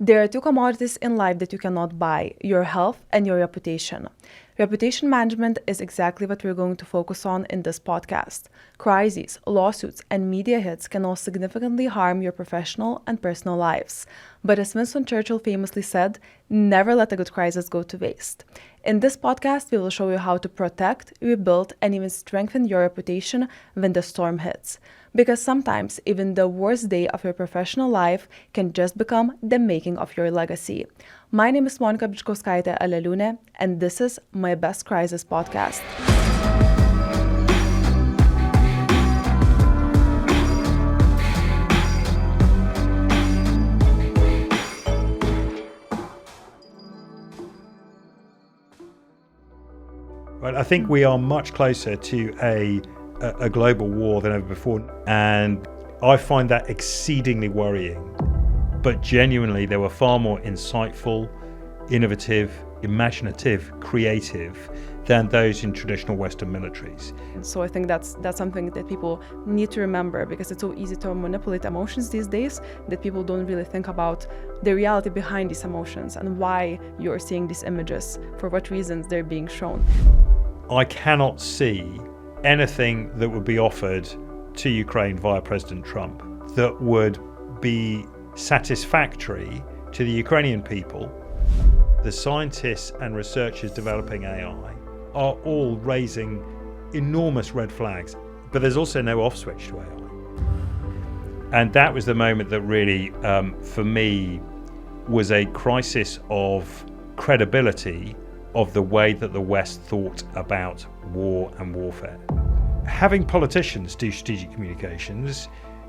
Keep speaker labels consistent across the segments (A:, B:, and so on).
A: There are two commodities in life that you cannot buy: your health and your reputation. Reputation management is exactly what we're going to focus on in this podcast. Crises, lawsuits, and media hits can all significantly harm your professional and personal lives. But as Winston Churchill famously said, never let a good crisis go to waste. In this podcast, we will show you how to protect, rebuild, and even strengthen your reputation when the storm hits. Because sometimes even the worst day of your professional life can just become the making of your legacy. My name is Monika Bickauskaite-Aleliune, and this is My Best Crisis podcast.
B: Right, I think we are much closer to a global war than ever before, and I find that exceedingly worrying. But genuinely, there were far more insightful, innovative, imaginative, creative than those in traditional Western militaries.
A: So I think that's something that people need to remember, because it's so easy to manipulate emotions these days that people don't really think about the reality behind these emotions and why you're seeing these images, for what reasons they're being shown.
B: I cannot see anything that would be offered to Ukraine via President Trump that would be satisfactory to the Ukrainian people. The scientists and researchers developing AI are all raising enormous red flags, but there's also no off switch to AI. And that was the moment that really, for me, was a crisis of credibility of the way that the West thought about war and warfare. Having politicians do strategic communications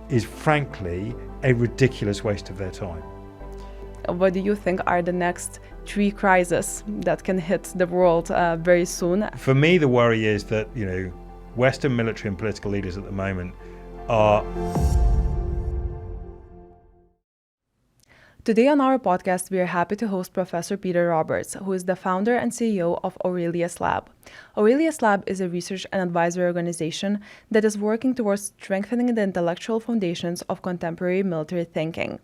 B: is frankly a ridiculous waste of their time.
A: What do you think are the next 3 crises that can hit the world very soon?
B: For me, the worry is that, Western military and political leaders at the moment are...
A: Today on our podcast, we are happy to host Professor Peter Roberts, who is the founder and CEO of Aurelius Lab. Aurelius Lab is a research and advisory organization that is working towards strengthening the intellectual foundations of contemporary military thinking.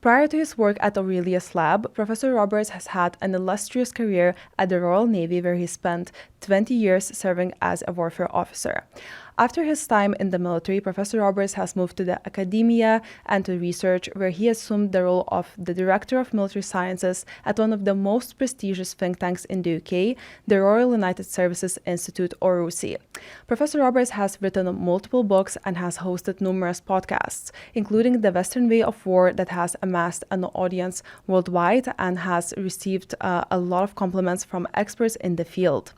A: Prior to his work at Aurelius Lab, Professor Roberts has had an illustrious career at the Royal Navy, where he spent 20 years serving as a warfare officer. After his time in the military, Professor Roberts has moved to the academia and to research, where he assumed the role of the Director of Military Sciences at one of the most prestigious think tanks in the UK, the Royal United Services Institute, or RUSI. Professor Roberts has written multiple books and has hosted numerous podcasts, including The Western Way of War, that has amassed an audience worldwide and has received a lot of compliments from experts in the field.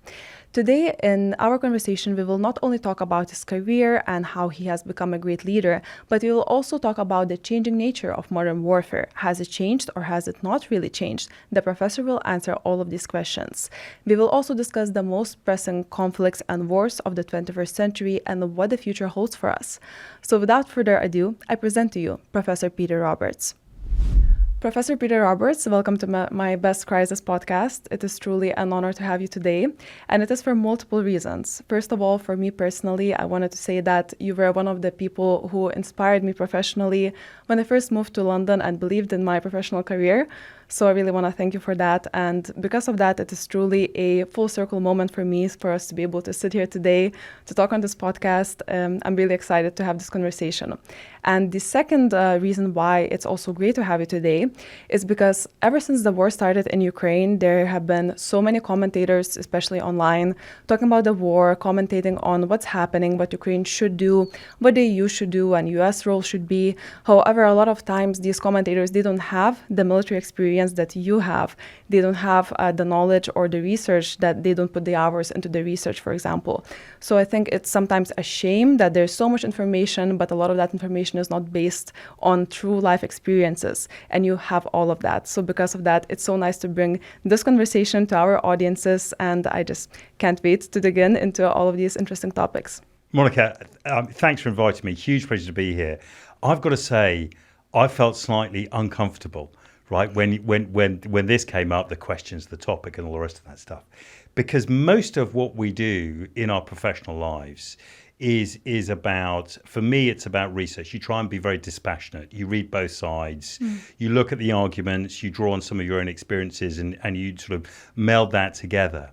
A: Today, in our conversation, we will not only talk about his career and how he has become a great leader, but we will also talk about the changing nature of modern warfare. Has it changed, or has it not really changed? The professor will answer all of these questions. We will also discuss the most pressing conflicts and wars of the 21st century and what the future holds for us. So without further ado, I present to you Professor Peter Roberts. Professor Peter Roberts, welcome to my Best Crisis podcast. It is truly an honor to have you today, and it is for multiple reasons. First of all, for me personally, I wanted to say that you were one of the people who inspired me professionally when I first moved to London and believed in my professional career. So I really want to thank you for that. And because of that, it is truly a full circle moment for me, for us to be able to sit here today to talk on this podcast. I'm really excited to have this conversation. And the second reason why it's also great to have you today is because ever since the war started in Ukraine, there have been so many commentators, especially online, talking about the war, commentating on what's happening, what Ukraine should do, what the EU should do, and US role should be. However, a lot of times these commentators, they don't have the military experience that you have. They don't have the knowledge or the research, that they don't put the hours into the research, for example. So I think it's sometimes a shame that there's so much information, but a lot of that information is not based on true life experiences, and you have all of that. So because of that, it's so nice to bring this conversation to our audiences, and I just can't wait to dig into all of these interesting topics.
B: Monika, thanks for inviting me. Huge pleasure to be here. I've got to say, I felt slightly uncomfortable, right, when this came up, the questions, the topic, and all the rest of that stuff, because most of what we do in our professional lives is about, for me, it's about research. You try and be very dispassionate. You read both sides. You look at the arguments. You draw on some of your own experiences, and you sort of meld that together.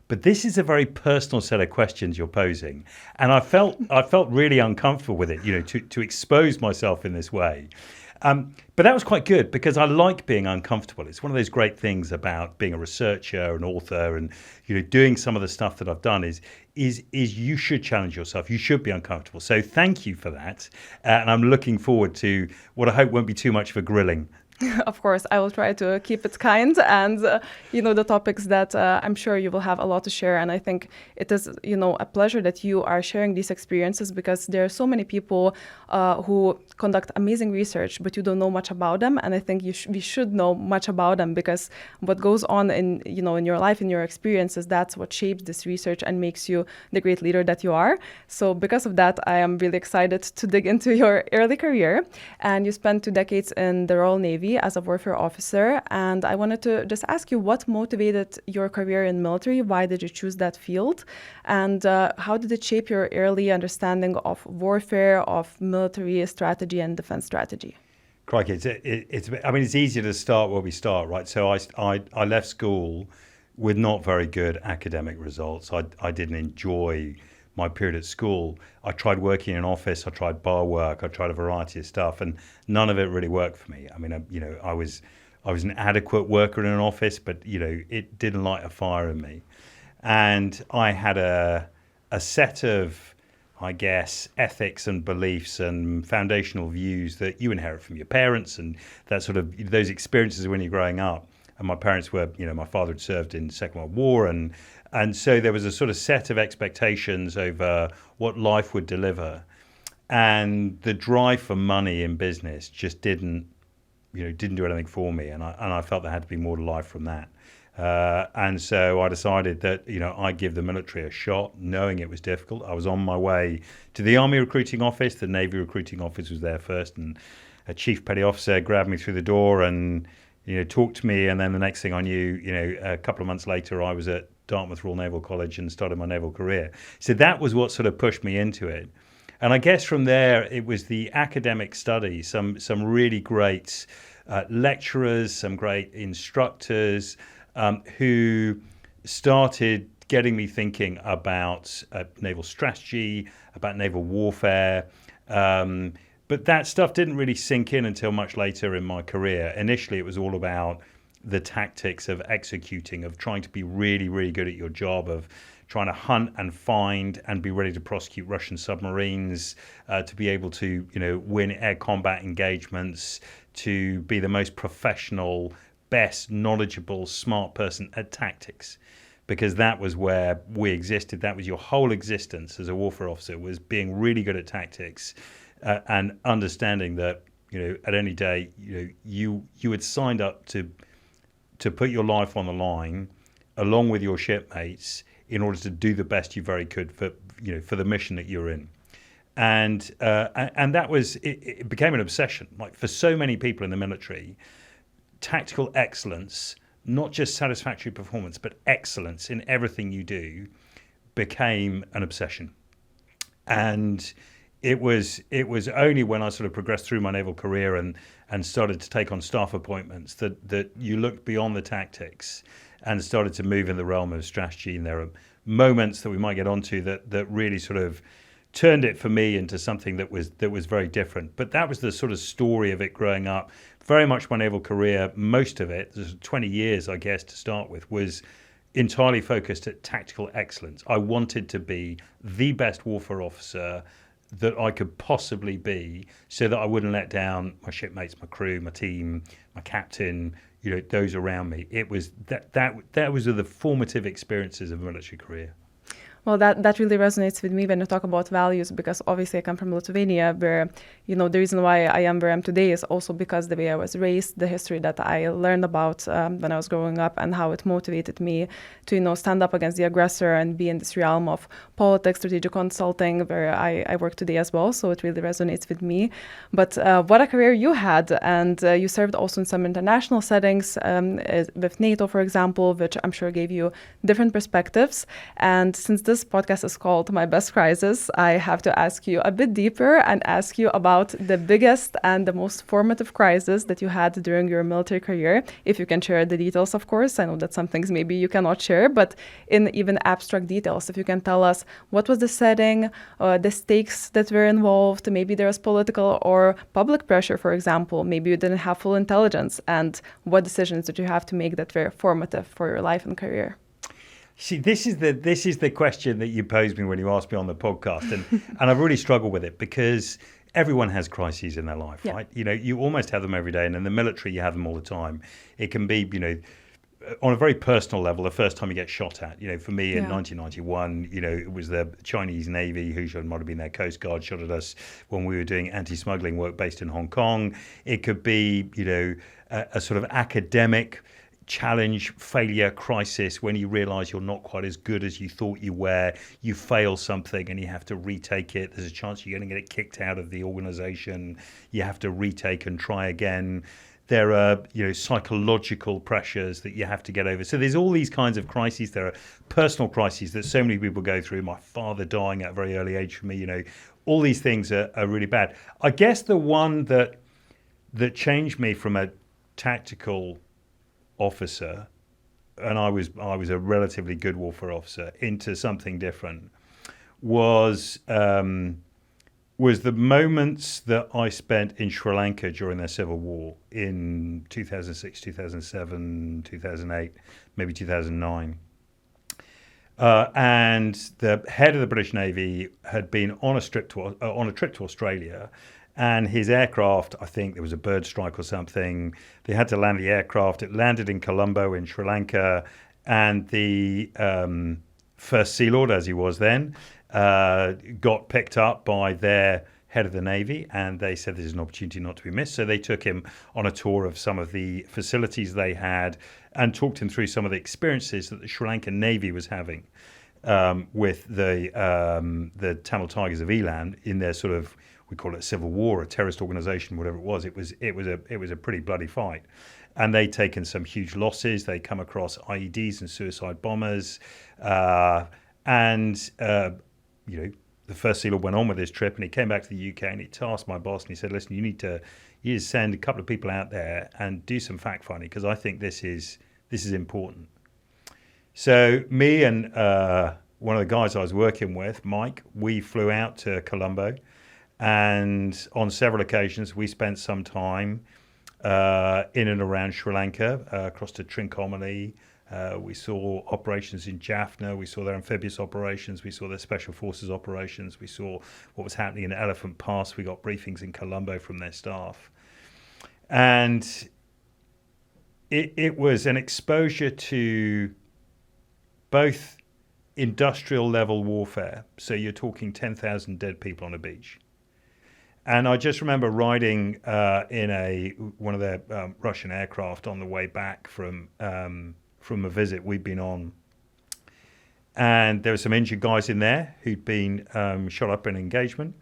B: But this is a very personal set of questions you're posing, and I felt really uncomfortable with it. To expose myself in this way. But that was quite good because I like being uncomfortable. It's one of those great things about being a researcher, an author, and doing some of the stuff that I've done is you should challenge yourself. You should be uncomfortable. So thank you for that, and I'm looking forward to what I hope won't be too much of a grilling.
A: Of course, I will try to keep it kind and, the topics that I'm sure you will have a lot to share. And I think it is, a pleasure that you are sharing these experiences because there are so many people who conduct amazing research, but you don't know much about them. And I think we should know much about them because what goes on in your life, in your experiences, that's what shapes this research and makes you the great leader that you are. So because of that, I am really excited to dig into your early career. And you spent 2 decades in the Royal Navy as a warfare officer, and I wanted to just ask you what motivated your career in military. Why did you choose that field, and how did it shape your early understanding of warfare, of military strategy and defense strategy?
B: Crikey, it's easier to start where we start, right? So I left school with not very good academic results. I didn't enjoy my period at school. I tried working in an office, I tried bar work, I tried a variety of stuff, and none of it really worked for me. I was an adequate worker in an office, but it didn't light a fire in me. And I had a set of, I guess, ethics and beliefs and foundational views that you inherit from your parents, and that sort of those experiences when you're growing up. And my parents were, my father had served in the Second World War, and so there was a sort of set of expectations over what life would deliver. And the drive for money in business just didn't do anything for me. And I felt there had to be more to life from that. And so I decided that, I'd give the military a shot, knowing it was difficult. I was on my way to the Army recruiting office. The Navy recruiting office was there first. And a chief petty officer grabbed me through the door and, talked to me. And then the next thing I knew, a couple of months later, I was at Dartmouth Royal Naval College and started my naval career. So that was what sort of pushed me into it. And I guess from there, it was the academic study, some really great lecturers, some great instructors who started getting me thinking about naval strategy, about naval warfare. But that stuff didn't really sink in until much later in my career. Initially, it was all about the tactics of executing, of trying to be really, really good at your job, of trying to hunt and find and be ready to prosecute Russian submarines, to be able to, win air combat engagements, to be the most professional, best, knowledgeable, smart person at tactics. Because that was where we existed. That was your whole existence as a warfare officer, was being really good at tactics and understanding that, at any day, you had signed up to put your life on the line along with your shipmates in order to do the best you very could for the mission that you're in. And that was, it became an obsession. Like for so many people in the military, tactical excellence, not just satisfactory performance, but excellence in everything you do became an obsession. And it was only when I sort of progressed through my naval career and started to take on staff appointments that you looked beyond the tactics and started to move in the realm of strategy. And there are moments that we might get onto that really sort of turned it for me into something that was very different. But that was the sort of story of it growing up. Very much my naval career, most of it, 20 years, I guess, to start with, was entirely focused at tactical excellence. I wanted to be the best warfare officer that I could possibly be, so that I wouldn't let down my shipmates, my crew, my team, my captain, those around me. It was that was the formative experiences of a military career.
A: Well, that really resonates with me when you talk about values, because obviously I come from Lithuania, where, the reason why I am where I am today is also because the way I was raised, the history that I learned about when I was growing up, and how it motivated me to, stand up against the aggressor and be in this realm of politics, strategic consulting, where I work today as well. So it really resonates with me. But what a career you had. And you served also in some international settings with NATO, for example, which I'm sure gave you different perspectives. And since this podcast is called My Best Crisis, I have to ask you a bit deeper and ask you about the biggest and the most formative crisis that you had during your military career. If you can share the details, of course. I know that some things maybe you cannot share, but in even abstract details, if you can tell us what was the setting, the stakes that were involved, maybe there was political or public pressure, for example, maybe you didn't have full intelligence, and what decisions did you have to make that were formative for your life and career?
B: See, this is the question that you posed me when you asked me on the podcast, and I've really struggled with it because everyone has crises in their life, right? You know, you almost have them every day, and in the military, you have them all the time. It can be, you know, on a very personal level, the first time you get shot at. You know, for me in 1991, you know, it was the Chinese Navy who might have been their Coast Guard shot at us when we were doing anti-smuggling work based in Hong Kong. It could be, you know, a sort of academic challenge, failure, crisis, when you realize you're not quite as good as you thought you were, you fail something and you have to retake it. There's a chance you're going to get kicked out of the organization. You have to retake and try again. There are, you know, psychological pressures that you have to get over. So there's all these kinds of crises. There are personal crises that so many people go through. My father dying at a very early age for me, you know, all these things are really bad. I guess the one that changed me from a tactical officer, and I was a relatively good warfare officer, into something different, was the moments that I spent in Sri Lanka during their civil war in 2006, 2007, 2008, maybe 2009. And the head of the British Navy had been on a trip to Australia, and his aircraft, I think there was a bird strike or something, they had to land the aircraft. It landed in Colombo in Sri Lanka, and the First Sea Lord, as he was then, got picked up by their head of the Navy, and they said this is an opportunity not to be missed. So they took him on a tour of some of the facilities they had and talked him through some of the experiences that the Sri Lankan Navy was having with the Tamil Tigers of Elam in their sort of, we call it a civil war, a terrorist organization, whatever it was. It was a pretty bloody fight, and they'd taken some huge losses. They come across IEDs and suicide bombers, and you know, the First Sea Lord went on with his trip, and he came back to the UK, and he tasked my boss, and he said, "Listen, you need to send a couple of people out there and do some fact finding, because I think this is important." So me and one of the guys I was working with, Mike, we flew out to Colombo. And on several occasions, we spent some time in and around Sri Lanka, across to Trincomalee. We saw operations in Jaffna. We saw their amphibious operations. We saw their special forces operations. We saw what was happening in Elephant Pass. We got briefings in Colombo from their staff. And it was an exposure to both industrial level warfare. So you're talking 10,000 dead people on a beach. And I just remember riding in one of their Russian aircraft on the way back from a visit we'd been on. And there were some injured guys in there who'd been shot up in engagement.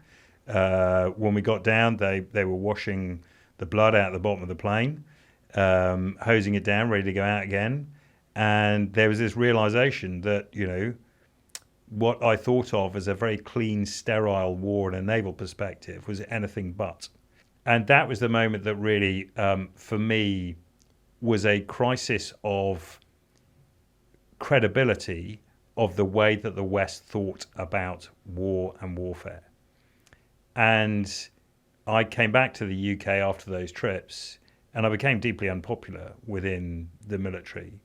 B: When we got down, they were washing the blood out of the bottom of the plane, hosing it down, ready to go out again. And there was this realization that, you know, what I thought of as a very clean, sterile war in a naval perspective was anything but. And that was the moment that really, for me, was a crisis of credibility of the way that the West thought about war and warfare. And I came back to the UK after those trips, and I became deeply unpopular within the military,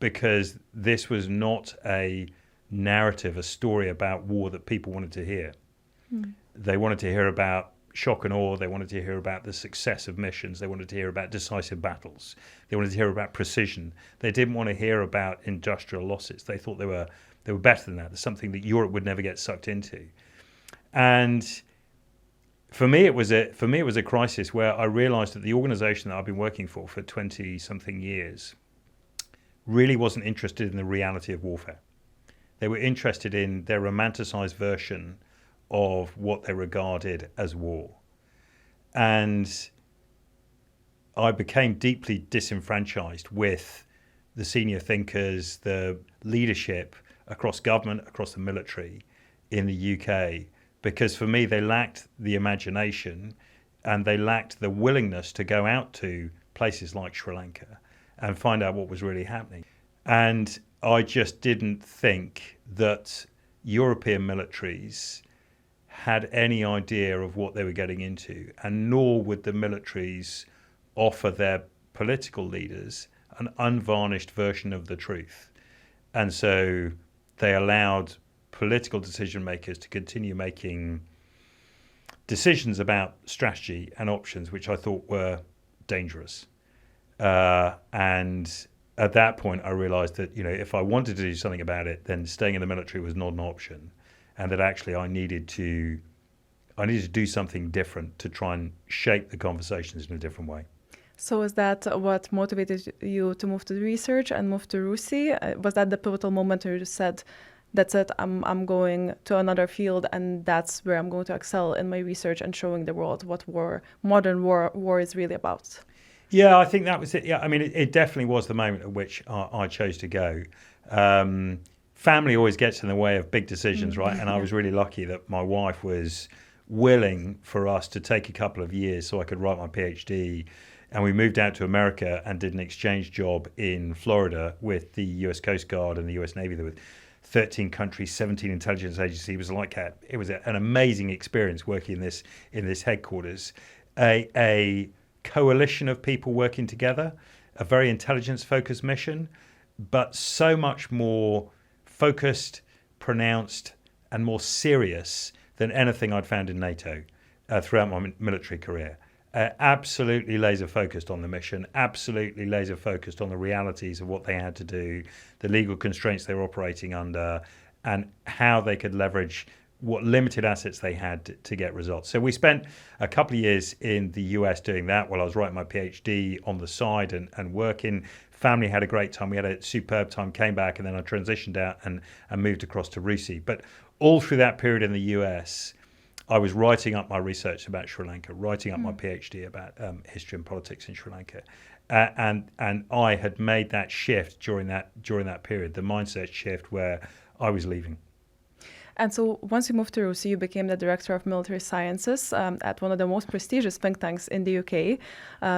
B: because this was not a narrative, a story about war that people wanted to hear. They wanted to hear about shock and awe. They wanted to hear about the success of missions. They wanted to hear about decisive battles. They wanted to hear about precision. They didn't want to hear about industrial losses. They thought they were better than that. There's something that Europe would never get sucked into. And for me, it was a crisis where I realized that the organization that I've been working for 20 something years really wasn't interested in the reality of warfare. They were interested in their romanticized version of what they regarded as war. And I became deeply disenfranchised with the senior thinkers, the leadership across government, across the military in the UK, because for me, they lacked the imagination and they lacked the willingness to go out to places like Sri Lanka and find out what was really happening. And I just didn't think that European militaries had any idea of what they were getting into, and nor would the militaries offer their political leaders an unvarnished version of the truth. And so they allowed political decision makers to continue making decisions about strategy and options, which I thought were dangerous. And at that point, I realized that, if I wanted to do something about it, then staying in the military was not an option, and that actually I needed to do something different to try and shape the conversations in a different way.
A: So is that what motivated you to move to the research and move to RUSI? Was that the pivotal moment where you said, that's it, I'm going to another field, and that's where I'm going to excel in my research and showing the world what modern war is really about?
B: Yeah, I think that was it. Yeah, I mean, it definitely was the moment at which I chose to go. Family always gets in the way of big decisions, right? And I was really lucky that my wife was willing for us to take a couple of years so I could write my PhD. And we moved out to America and did an exchange job in Florida with the US Coast Guard and the US Navy. There were 13 countries, 17 intelligence agencies. It was an amazing experience working in this headquarters. A coalition of people working together, a very intelligence-focused mission, but so much more focused, pronounced, and more serious than anything I'd found in NATO throughout my military career. Absolutely laser focused on the mission, absolutely laser focused on the realities of what they had to do, the legal constraints they were operating under, and how they could leverage what limited assets they had to get results. So we spent a couple of years in the US doing that while I was writing my PhD on the side and working. Family had a great time. We had a superb time, came back, and then I transitioned out and moved across to RUSI. But all through that period in the US, I was writing up my research about Sri Lanka, writing up my PhD about history and politics in Sri Lanka, and I had made that shift during that period, the mindset shift where I was leaving.
A: And so once you moved to RUSI, you became the Director of Military Sciences at one of the most prestigious think tanks in the UK,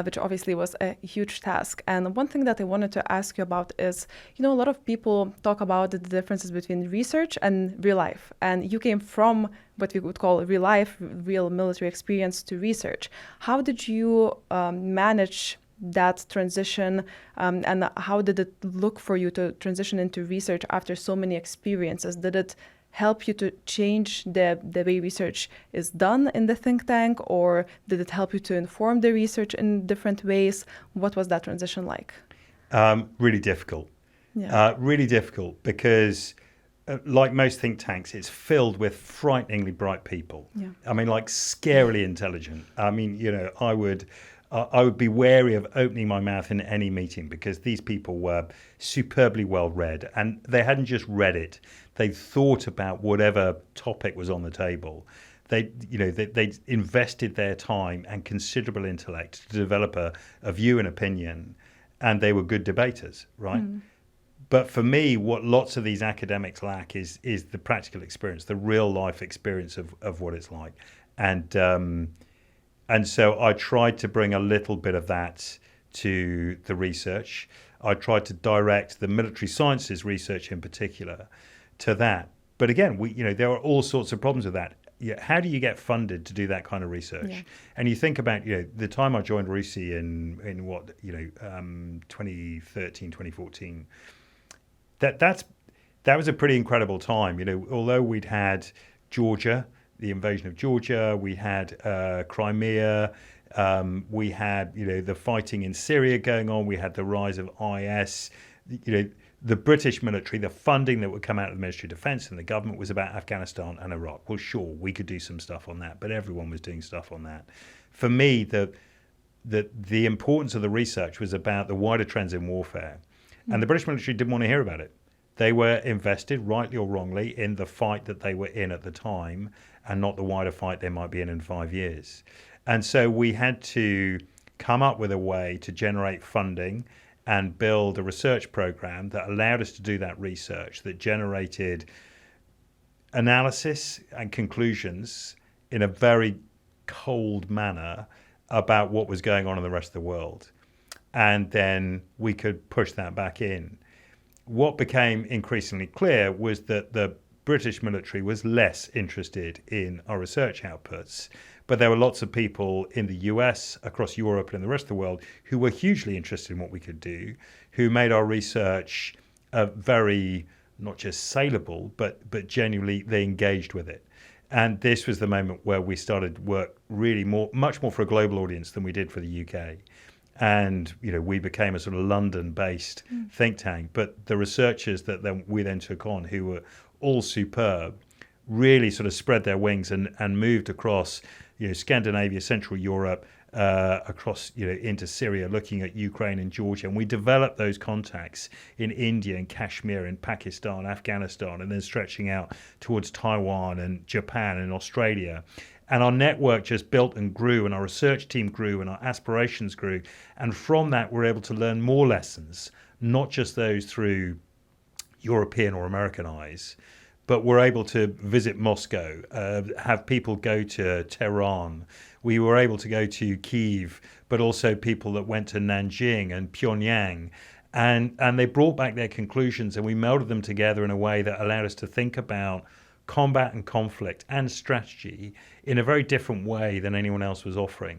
A: which obviously was a huge task. And one thing that I wanted to ask you about is, a lot of people talk about the differences between research and real life. And you came from what we would call real life, real military experience to research. How did you manage that transition, and how did it look for you to transition into research after so many experiences? Did it help you to change the way research is done in the think tank, or did it help you to inform the research in different ways? What was that transition like?
B: Really difficult.
A: Yeah.
B: Really difficult because, like most think tanks, it's filled with frighteningly bright people.
A: Yeah.
B: I mean, like scarily intelligent. I mean, I would be wary of opening my mouth in any meeting because these people were superbly well read, and they hadn't just read it. They thought about whatever topic was on the table. They invested their time and considerable intellect to develop a view and opinion, and they were good debaters, right? But for me, what lots of these academics lack is the practical experience, the real life experience of what it's like. And so I tried to bring a little bit of that to the research. I tried to direct the military sciences research in particular to that. But again, there are all sorts of problems with that. How do you get funded to do that kind of research? Yeah. And you think about, the time I joined RUSI in what, 2013, 2014, that was a pretty incredible time. Although we'd had Georgia, the invasion of Georgia, we had Crimea, we had the fighting in Syria going on, we had the rise of IS. The British military, the funding that would come out of the Ministry of Defence and the government was about Afghanistan and Iraq. Well, sure, we could do some stuff on that, but everyone was doing stuff on that. For me, the importance of the research was about the wider trends in warfare, and the British military didn't want to hear about it. They were invested, rightly or wrongly, in the fight that they were in at the time and not the wider fight they might be in 5 years. And so we had to come up with a way to generate funding and build a research program that allowed us to do that research, that generated analysis and conclusions in a very cold manner about what was going on in the rest of the world. And then we could push that back in. What became increasingly clear was that the British military was less interested in our research outputs, but there were lots of people in the US, across Europe, and in the rest of the world who were hugely interested in what we could do, who made our research very, not just saleable, but genuinely they engaged with it. And this was the moment where we started work really much more for a global audience than we did for the UK. And we became a sort of London-based think tank. But the researchers that we then took on, who were all superb, really sort of spread their wings and moved across Scandinavia, Central Europe, across into Syria, looking at Ukraine and Georgia. And we developed those contacts in India and Kashmir and Pakistan, Afghanistan, and then stretching out towards Taiwan and Japan and Australia. And our network just built and grew, and our research team grew, and our aspirations grew. And from that, we're able to learn more lessons, not just those through European or American eyes, but we're able to visit Moscow, have people go to Tehran. We were able to go to Kyiv, but also people that went to Nanjing and Pyongyang. And they brought back their conclusions, and we melded them together in a way that allowed us to think about combat and conflict and strategy in a very different way than anyone else was offering.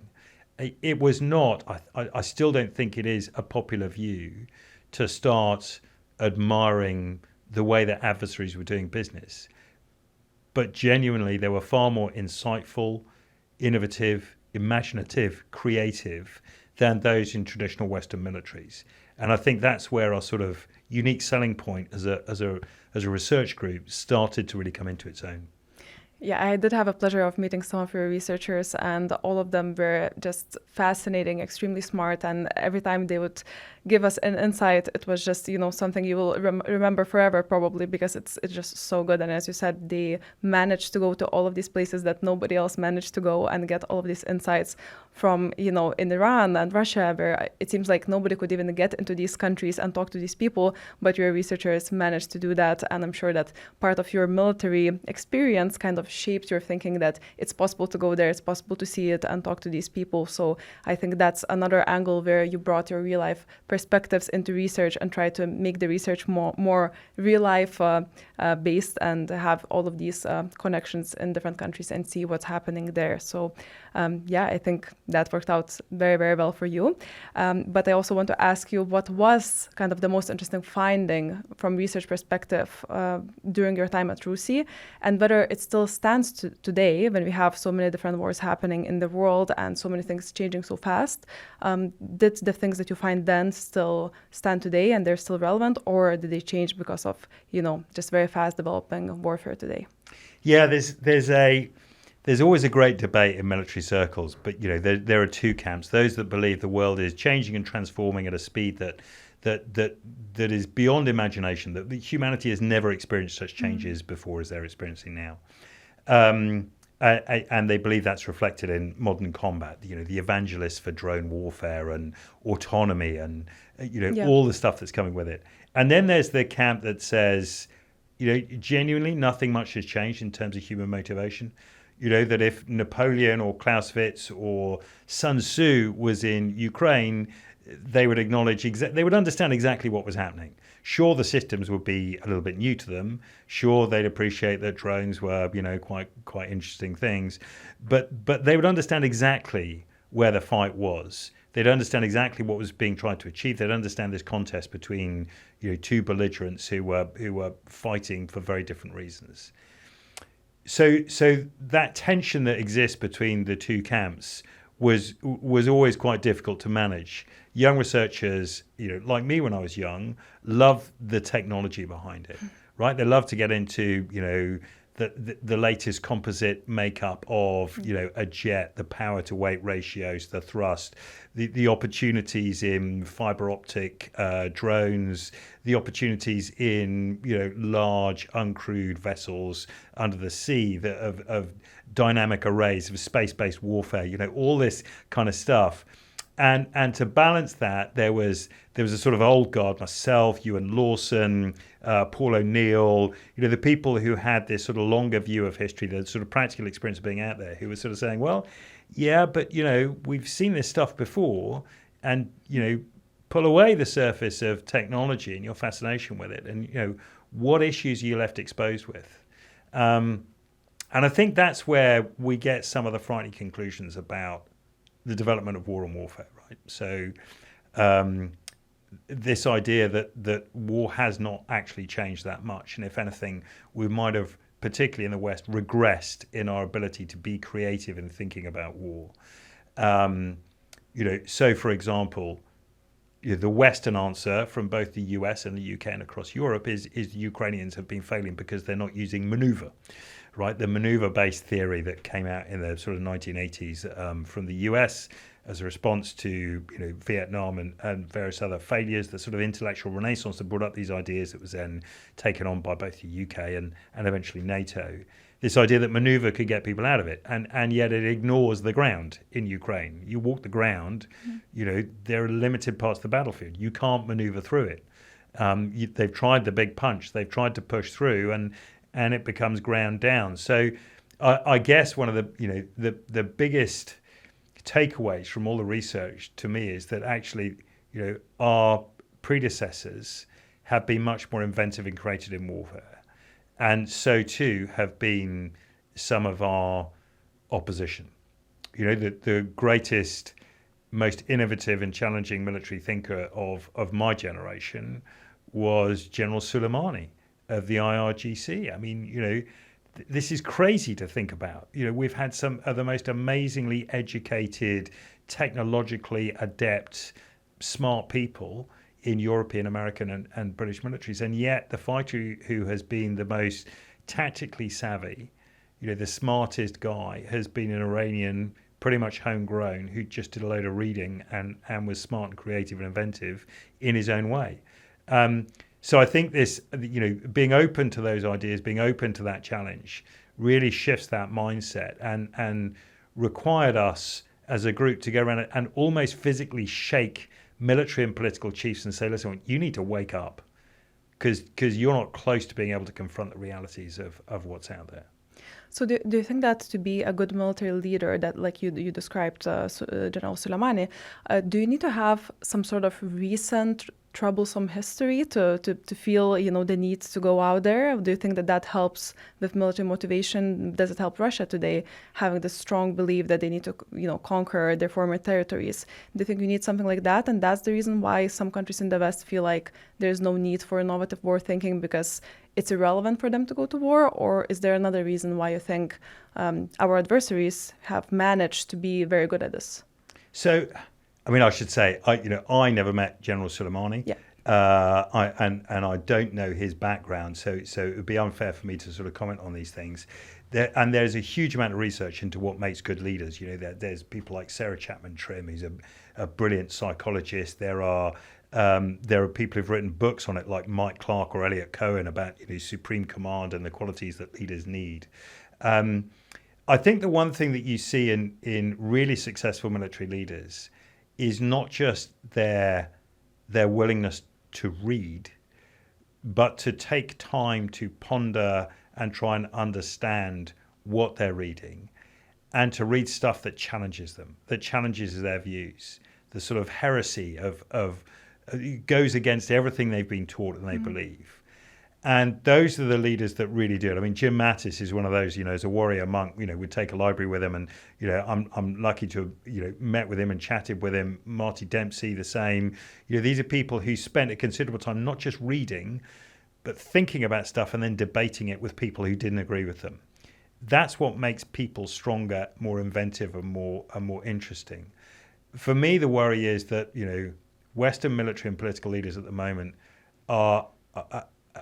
B: It was not, I still don't think it is a popular view to start admiring the way that adversaries were doing business. But genuinely, they were far more insightful, innovative, imaginative, creative than those in traditional Western militaries. And I think that's where our sort of unique selling point as a research group started to really come into its own.
A: Yeah, I did have a pleasure of meeting some of your researchers, and all of them were just fascinating, extremely smart, and every time they would give us an insight, it was just, something you will remember forever probably, because it's just so good. And as you said, they managed to go to all of these places that nobody else managed to go and get all of these insights from, in Iran and Russia, where it seems like nobody could even get into these countries and talk to these people, but your researchers managed to do that. And I'm sure that part of your military experience kind of shaped your thinking that it's possible to go there, it's possible to see it and talk to these people. So I think that's another angle where you brought your real life perspectives into research and try to make the research more real life based and have all of these connections in different countries and see what's happening there. So I think that worked out very, very well for you. But I also want to ask you, what was kind of the most interesting finding from research perspective during your time at RUSI, and whether it still stands today when we have so many different wars happening in the world and so many things changing so fast. Did the things that you find then still stand today and they're still relevant, or did they change because of, just very fast developing warfare today? Yeah,
B: there's always a great debate in military circles, but there are two camps: those that believe the world is changing and transforming at a speed that is beyond imagination, that humanity has never experienced such changes before as they're experiencing now. And they believe that's reflected in modern combat, the evangelists for drone warfare and autonomy and, all the stuff that's coming with it. And then there's the camp that says, genuinely nothing much has changed in terms of human motivation. That if Napoleon or Clausewitz or Sun Tzu was in Ukraine, they would acknowledge, they would understand exactly what was happening. Sure, the systems would be a little bit new to them. Sure, they'd appreciate that drones were, quite interesting things. But they would understand exactly where the fight was. They'd understand exactly what was being tried to achieve. They'd understand this contest between, two belligerents who were fighting for very different reasons. So that tension that exists between the two camps was always quite difficult to manage. Young researchers, like me when I was young, love the technology behind it, right? They love to get into, the latest composite makeup of, a jet, the power to weight ratios, the thrust, the opportunities in fiber optic drones, the opportunities in, large uncrewed vessels under the sea of dynamic arrays of space-based warfare, all this kind of stuff. And to balance that, there was a sort of old guard, myself, Ewan Lawson, Paul O'Neill, the people who had this sort of longer view of history, the sort of practical experience of being out there, who were sort of saying, well, yeah, but we've seen this stuff before, and pull away the surface of technology and your fascination with it, and what issues are you left exposed with? And I think that's where we get some of the frightening conclusions about the development of war and warfare, right? So this idea that war has not actually changed that much, and if anything, we might have, particularly in the West, regressed in our ability to be creative in thinking about war. So for example, the Western answer from both the US and the UK and across Europe is Ukrainians have been failing because they're not using maneuver, right? The maneuver-based theory that came out in the sort of 1980s from the US as a response to Vietnam and various other failures, the sort of intellectual renaissance that brought up these ideas that was then taken on by both the UK and eventually NATO. This idea that maneuver could get people out of it, and yet it ignores the ground in Ukraine. You walk the ground, there are limited parts of the battlefield. You can't maneuver through it. They've tried the big punch. They've tried to push through, and it becomes ground down. So I guess one of the biggest takeaways from all the research to me is that actually, our predecessors have been much more inventive and creative in warfare. And so too have been some of our opposition. The greatest, most innovative and challenging military thinker of my generation was General Soleimani of the IRGC. I mean, this is crazy to think about. We've had some of the most amazingly educated, technologically adept, smart people in European, American, and British militaries, and yet the fighter who has been the most tactically savvy, the smartest guy, has been an Iranian, pretty much homegrown, who just did a load of reading and was smart and creative and inventive in his own way. So I think this, being open to those ideas, being open to that challenge, really shifts that mindset and required us as a group to go around and almost physically shake military and political chiefs and say, listen, you need to wake up because you're not close to being able to confront the realities of what's out there.
A: So do you think that to be a good military leader, that like you described General Soleimani, do you need to have some sort of recent troublesome history to feel the need to go out there? Do you think that helps with military motivation? Does it help Russia today having this strong belief that they need to conquer their former territories? Do you think you need something like that, and that's the reason why some countries in the West feel like there's no need for innovative war thinking because it's irrelevant for them to go to war? Or is there another reason why you think our adversaries have managed to be very good at this?
B: So I mean, I should say, I never met General Soleimani, and I don't know his background, so it would be unfair for me to sort of comment on these things. There's a huge amount of research into what makes good leaders. There's people like Sarah Chapman Trim, who's a brilliant psychologist. There are people who've written books on it, like Mike Clark or Elliot Cohen, about supreme command and the qualities that leaders need. I think the one thing that you see in really successful military leaders is not just their willingness to read, but to take time to ponder and try and understand what they're reading, and to read stuff that challenges them, that challenges their views. The sort of heresy of goes against everything they've been taught and they believe. And those are the leaders that really do it. I mean, Jim Mattis is one of those, as a warrior monk, we'd take a library with him, and, I'm lucky to have, met with him and chatted with him. Marty Dempsey, the same. These are people who spent a considerable time not just reading, but thinking about stuff and then debating it with people who didn't agree with them. That's what makes people stronger, more inventive, and more interesting. For me, the worry is that, Western military and political leaders at the moment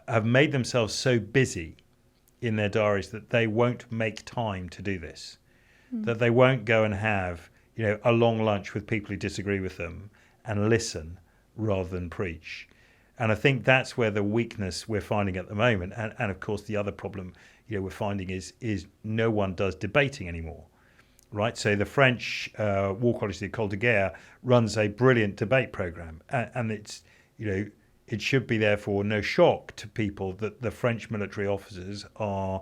B: have made themselves so busy in their diaries that they won't make time to do this, that they won't go and have, a long lunch with people who disagree with them and listen rather than preach. And I think that's where the weakness we're finding at the moment. And of course, the other problem, we're finding is no one does debating anymore. right? So the French war college, the École de Guerre, runs a brilliant debate program, and it's, it should be therefore no shock to people that the French military officers are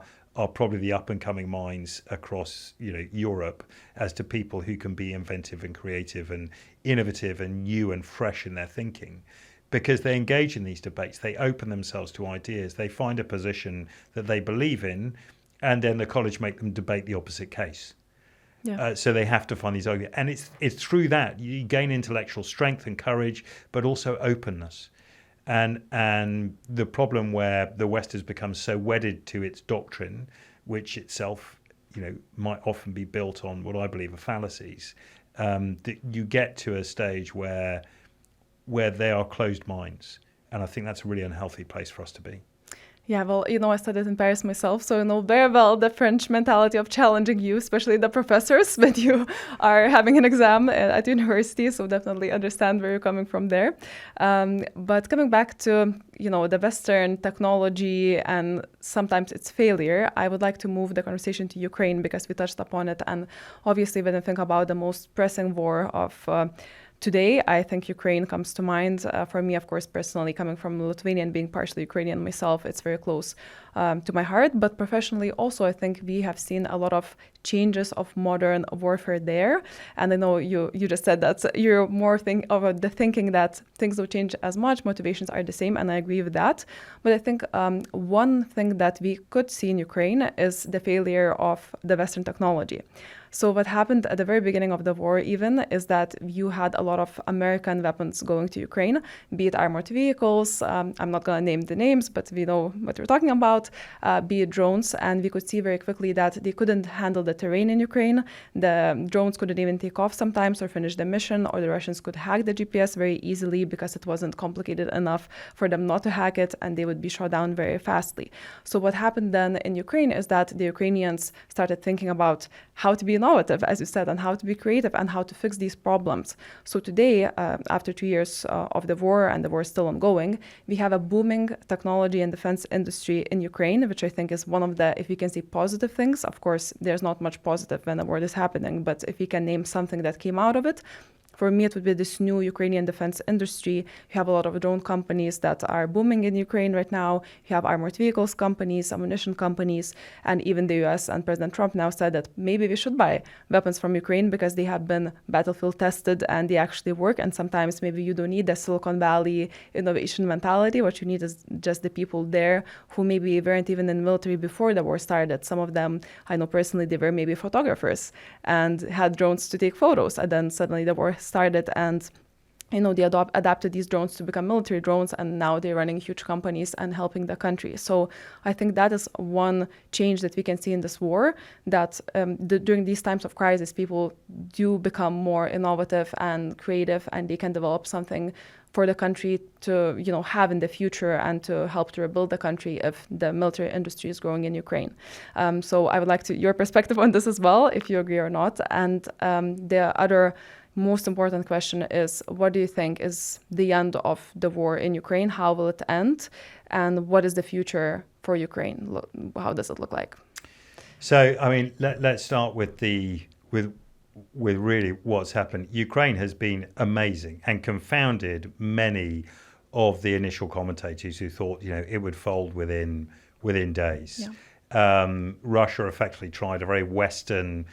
B: probably the up and coming minds across Europe as to people who can be inventive and creative and innovative and new and fresh in their thinking, because they engage in these debates, they open themselves to ideas, they find a position that they believe in, and then the college make them debate the opposite case.
A: Yeah.
B: So they have to find these arguments, and it's through that you gain intellectual strength and courage, but also openness. And the problem where the West has become so wedded to its doctrine, which itself, might often be built on what I believe are fallacies, that you get to a stage where they are closed minds, and I think that's a really unhealthy place for us to be.
A: Yeah, well, I studied in Paris myself, so I know very well the French mentality of challenging you, especially the professors when you are having an exam at university, so definitely understand where you're coming from there. But coming back to, the Western technology and sometimes its failure, I would like to move the conversation to Ukraine because we touched upon it. And obviously, when I think about the most pressing war of today, I think Ukraine comes to mind. For me, of course, personally, coming from Lithuania and being partially Ukrainian myself, it's very close to my heart. But professionally, also, I think we have seen a lot of changes of modern warfare there. And I know you just said that you're more the thinking that things don't change as much, motivations are the same, and I agree with that. But I think one thing that we could see in Ukraine is the failure of the Western technology. So what happened at the very beginning of the war even is that you had a lot of American weapons going to Ukraine, be it armored vehicles, I'm not going to name the names, but we know what we're talking about, be it drones, and we could see very quickly that they couldn't handle the terrain in Ukraine. The drones couldn't even take off sometimes or finish the mission, or the Russians could hack the GPS very easily because it wasn't complicated enough for them not to hack it, and they would be shot down very fastly. So what happened then in Ukraine is that the Ukrainians started thinking about how to be innovative, as you said, and how to be creative and how to fix these problems. So today, after 2 years of the war, and the war is still ongoing, we have a booming technology and defense industry in Ukraine, which I think is one of the, if we can say positive things, of course, there's not much positive when the war is happening, but if we can name something that came out of it, for me, it would be this new Ukrainian defense industry. You have a lot of drone companies that are booming in Ukraine right now. You have armored vehicles companies, ammunition companies, and even the US and President Trump now said that maybe we should buy weapons from Ukraine because they have been battlefield tested and they actually work. And sometimes maybe you don't need the Silicon Valley innovation mentality. What you need is just the people there who maybe weren't even in the military before the war started. Some of them, I know personally, they were maybe photographers and had drones to take photos. And then suddenly the war started, and they adapted these drones to become military drones, and now they're running huge companies and helping the country. So I think that is one change that we can see in this war, that during these times of crisis, people do become more innovative and creative, and they can develop something for the country to have in the future and to help to rebuild the country if the military industry is growing in Ukraine. So I would like your perspective on this as well, if you agree or not. And the other most important question is, what do you think is the end of the war in Ukraine? How will it end? And what is the future for Ukraine? How does it look like?
B: So, I mean, let's start with really what's happened. Ukraine has been amazing and confounded many of the initial commentators who thought, it would fold within days. Yeah. Russia effectively tried a very Western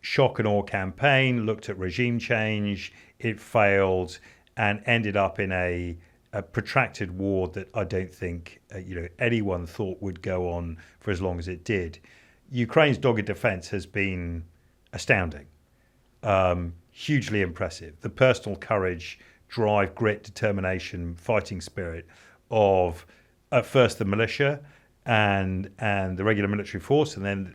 B: shock and awe campaign, looked at regime change, it failed, and ended up in a protracted war that I don't think anyone thought would go on for as long as it did. Ukraine's dogged defense has been astounding, hugely impressive. The personal courage, drive, grit, determination, fighting spirit of at first the militia and the regular military force, and then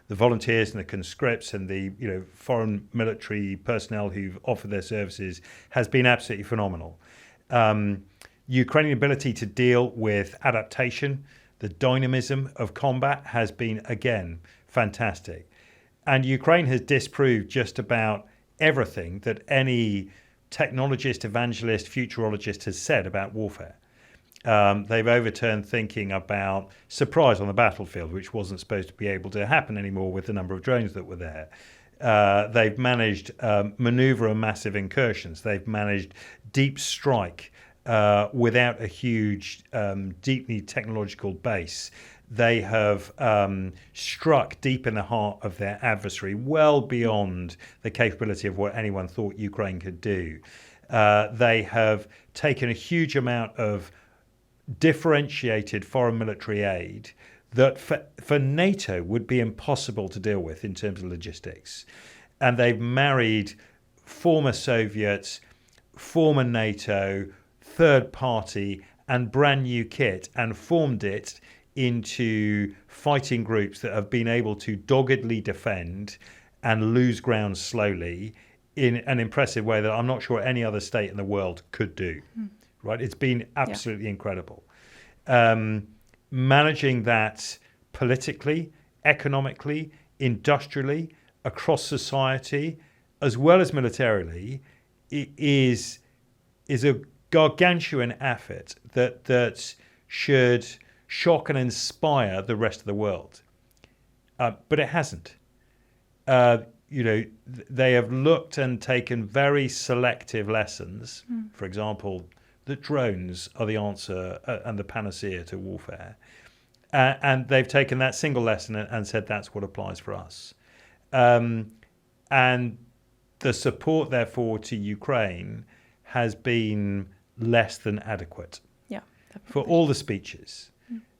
B: the volunteers and the conscripts and the foreign military personnel who've offered their services has been absolutely phenomenal. Ukrainian ability to deal with adaptation, the dynamism of combat has been, again, fantastic. And Ukraine has disproved just about everything that any technologist, evangelist, futurologist has said about warfare. They've overturned thinking about surprise on the battlefield, which wasn't supposed to be able to happen anymore with the number of drones that were there. They've managed maneuver and massive incursions. They've managed deep strike without a huge, deeply technological base. They have struck deep in the heart of their adversary, well beyond the capability of what anyone thought Ukraine could do. They have taken a huge amount of differentiated foreign military aid that for NATO would be impossible to deal with in terms of logistics. And they've married former Soviets, former NATO, third party, and brand new kit and formed it into fighting groups that have been able to doggedly defend and lose ground slowly in an impressive way that I'm not sure any other state in the world could do. Right? It's been absolutely incredible. Managing that politically, economically, industrially, across society, as well as militarily, is a gargantuan effort that should shock and inspire the rest of the world. But it hasn't. They have looked and taken very selective lessons. For example, that drones are the answer and the panacea to warfare. And they've taken that single lesson and said that's what applies for us. And the support, therefore, to Ukraine has been less than adequate.
A: Yeah, definitely.
B: For all the speeches.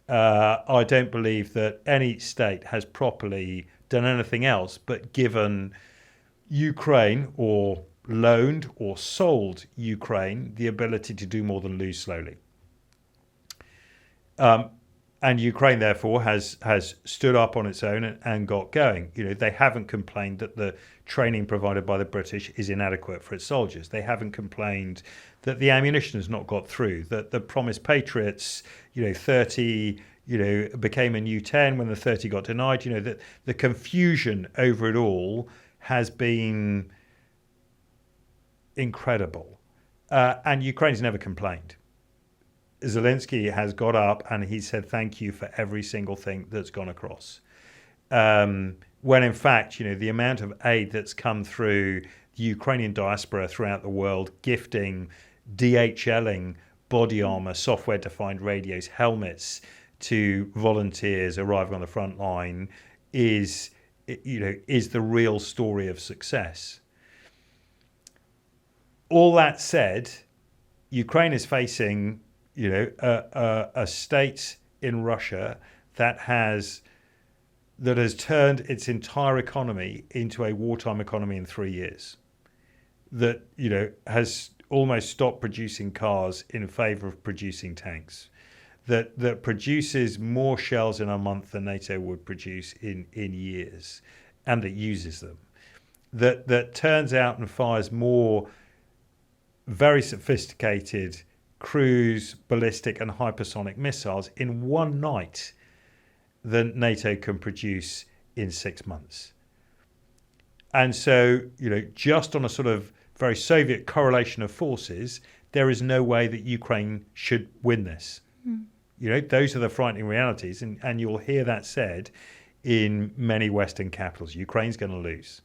B: I don't believe that any state has properly done anything else but given Ukraine or loaned or sold Ukraine the ability to do more than lose slowly. And Ukraine, therefore, has stood up on its own and got going. They haven't complained that the training provided by the British is inadequate for its soldiers. They haven't complained that the ammunition has not got through, that the promised Patriots, 30, became a new 10 when the 30 got denied. That the confusion over it all has been incredible. And Ukraine's never complained. Zelensky has got up and he said thank you for every single thing that's gone across. When in fact, the amount of aid that's come through the Ukrainian diaspora throughout the world, gifting, DHLing body armor, software-defined radios, helmets to volunteers arriving on the front line is the real story of success. All that said, Ukraine is facing a state in Russia that has turned its entire economy into a wartime economy in 3 years. That has almost stopped producing cars in favor of producing tanks. That produces more shells in a month than NATO would produce in years, and that uses them. That turns out and fires more very sophisticated cruise, ballistic and hypersonic missiles in one night than NATO can produce in 6 months. And so, just on a sort of very Soviet correlation of forces, there is no way that Ukraine should win this. Those are the frightening realities. And you'll hear that said in many Western capitals. Ukraine's going to lose.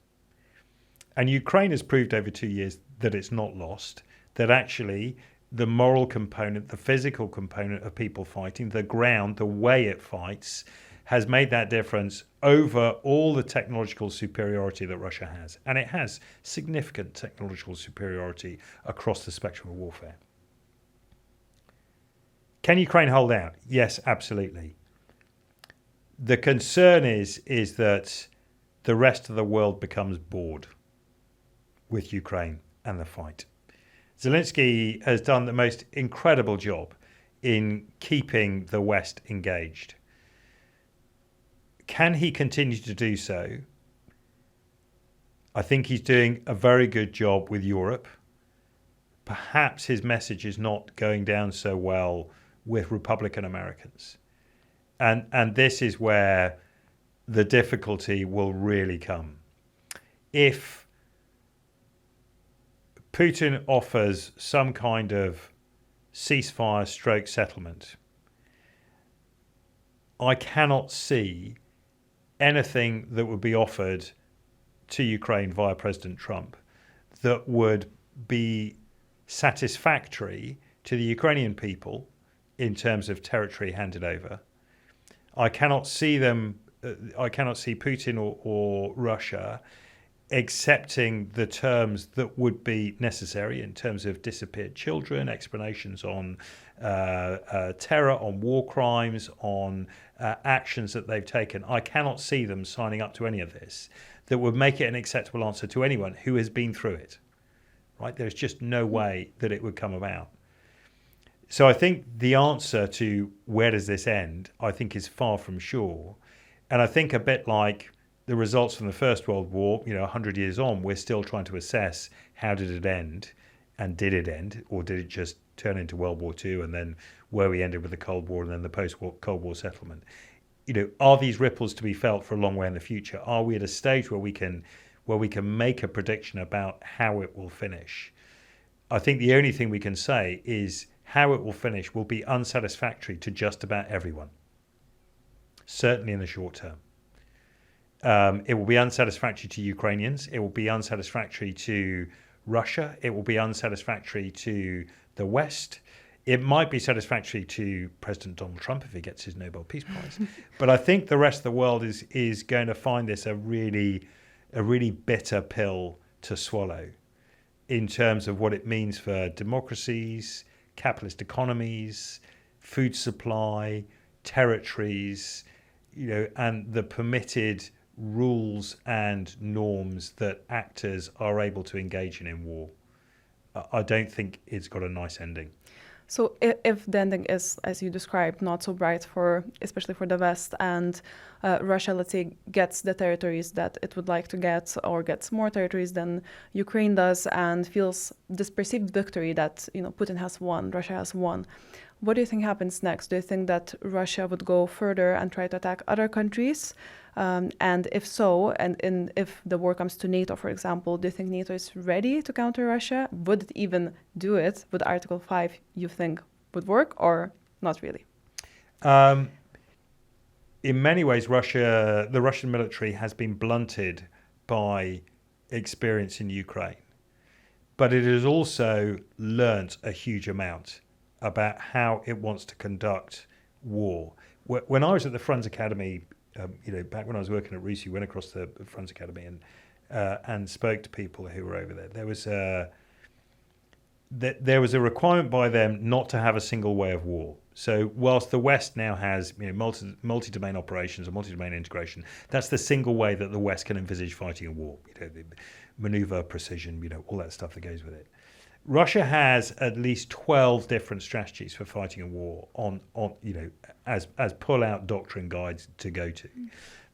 B: And Ukraine has proved over 2 years that it's not lost, that actually the moral component, the physical component of people fighting, the ground, the way it fights, has made that difference over all the technological superiority that Russia has. And it has significant technological superiority across the spectrum of warfare. Can Ukraine hold out? Yes, absolutely. The concern is that the rest of the world becomes bored with Ukraine and the fight. Zelensky has done the most incredible job in keeping the West engaged. Can he continue to do so? I think he's doing a very good job with Europe. Perhaps his message is not going down so well with Republican Americans. And this is where the difficulty will really come. If Putin offers some kind of ceasefire stroke settlement, I cannot see anything that would be offered to Ukraine via President Trump that would be satisfactory to the Ukrainian people in terms of territory handed over. I cannot see Putin or Russia accepting the terms that would be necessary in terms of disappeared children, explanations on terror, on war crimes, on actions that they've taken. I cannot see them signing up to any of this that would make it an acceptable answer to anyone who has been through it. Right? There's just no way that it would come about. So I think the answer to where does this end, I think, is far from sure. And I think a bit like the results from the First World War, 100 years on, we're still trying to assess how did it end, and did it end, or did it just turn into World War II, and then where we ended with the Cold War and then the post-Cold War settlement. Are these ripples to be felt for a long way in the future? Are we at a stage where we can make a prediction about how it will finish? I think the only thing we can say is how it will finish will be unsatisfactory to just about everyone, certainly in the short term. It will be unsatisfactory to Ukrainians. It will be unsatisfactory to Russia. It will be unsatisfactory to the West. It might be satisfactory to President Donald Trump if he gets his Nobel Peace Prize. But I think the rest of the world is going to find this a really bitter pill to swallow in terms of what it means for democracies, capitalist economies, food supply, territories, and the permitted rules and norms that actors are able to engage in war. I don't think it's got a nice ending.
A: So if the ending is, as you described, not so bright especially for the West, and Russia, let's say, gets the territories that it would like to get, or gets more territories than Ukraine does, and feels this perceived victory that Putin has won, Russia has won, what do you think happens next? Do you think that Russia would go further and try to attack other countries? And if so, and if the war comes to NATO, for example, do you think NATO is ready to counter Russia? Would it even do it? Would Article 5, you think, would work, or not really?
B: In many ways, the Russian military has been blunted by experience in Ukraine. But it has also learnt a huge amount about how it wants to conduct war. When I was at the Frunze Academy, back when I was working at RUSI, went across the Frunze Academy and spoke to people who were over there. There was a requirement by them not to have a single way of war. So whilst the West now has multi-domain operations or multi-domain integration, that's the single way that the West can envisage fighting a war. The maneuver, precision, all that stuff that goes with it. Russia has at least 12 different strategies for fighting a war as pull-out doctrine guides to go to.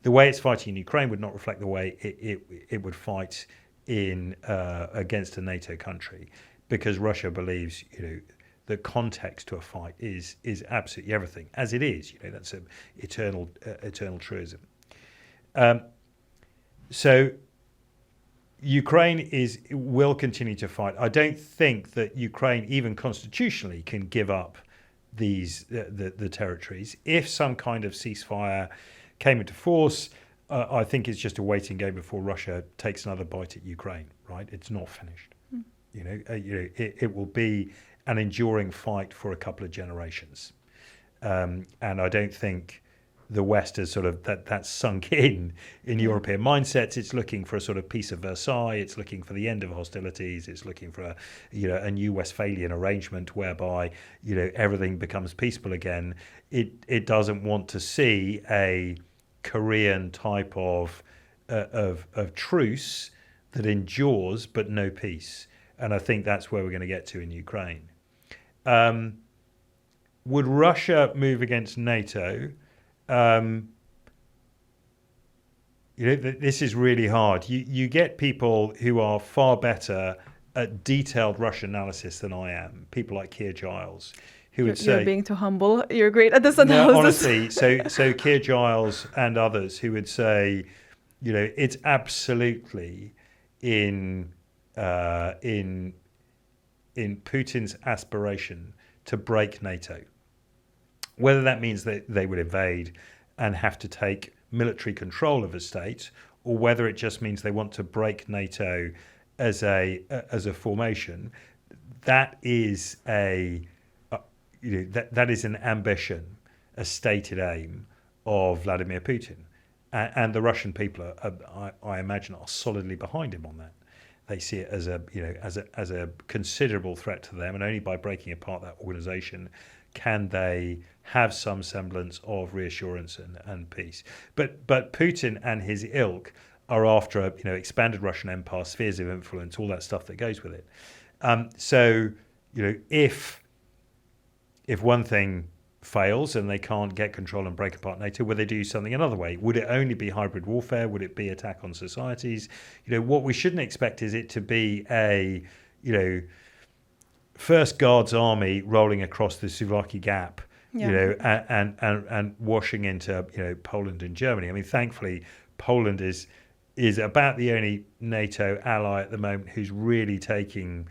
B: The way it's fighting in Ukraine would not reflect the way it would fight against a NATO country, because Russia believes the context to a fight is absolutely everything, as it is. That's an eternal truism. So Ukraine will continue to fight. I don't think that Ukraine, even constitutionally, can give up the territories. If some kind of ceasefire came into force, I think it's just a waiting game before Russia takes another bite at Ukraine. Right? It's not finished. It will be an enduring fight for a couple of generations, and I don't think the West has sort of that's sunk in European mindsets. It's looking for a sort of peace of Versailles. It's looking for the end of hostilities. It's looking for a new Westphalian arrangement whereby everything becomes peaceful again. It doesn't want to see a Korean type of truce that endures but no peace. And I think that's where we're going to get to in Ukraine. Would Russia move against NATO? This is really hard. You get people who are far better at detailed Russian analysis than I am. People like Keir Giles, who would say,
A: "You're being too humble. You're great at this analysis."
B: No, honestly, so Keir Giles and others who would say, it's absolutely in Putin's aspiration to break NATO. Whether that means that they would invade and have to take military control of a state, or whether it just means they want to break NATO as a formation, that is that is an ambition, a stated aim of Vladimir Putin, and the Russian people I imagine are solidly behind him on that. They see it as a considerable threat to them, and only by breaking apart that organization can they have some semblance of reassurance and peace. But Putin and his ilk are after expanded Russian empire, spheres of influence, all that stuff that goes with it. So if one thing fails and they can't get control and break apart NATO, will they do something another way? Would it only be hybrid warfare? Would it be attack on societies? What we shouldn't expect is it to be a First Guards army rolling across the Suwalki Gap, and washing into Poland and Germany. I mean, thankfully, Poland is about the only NATO ally at the moment who's really taking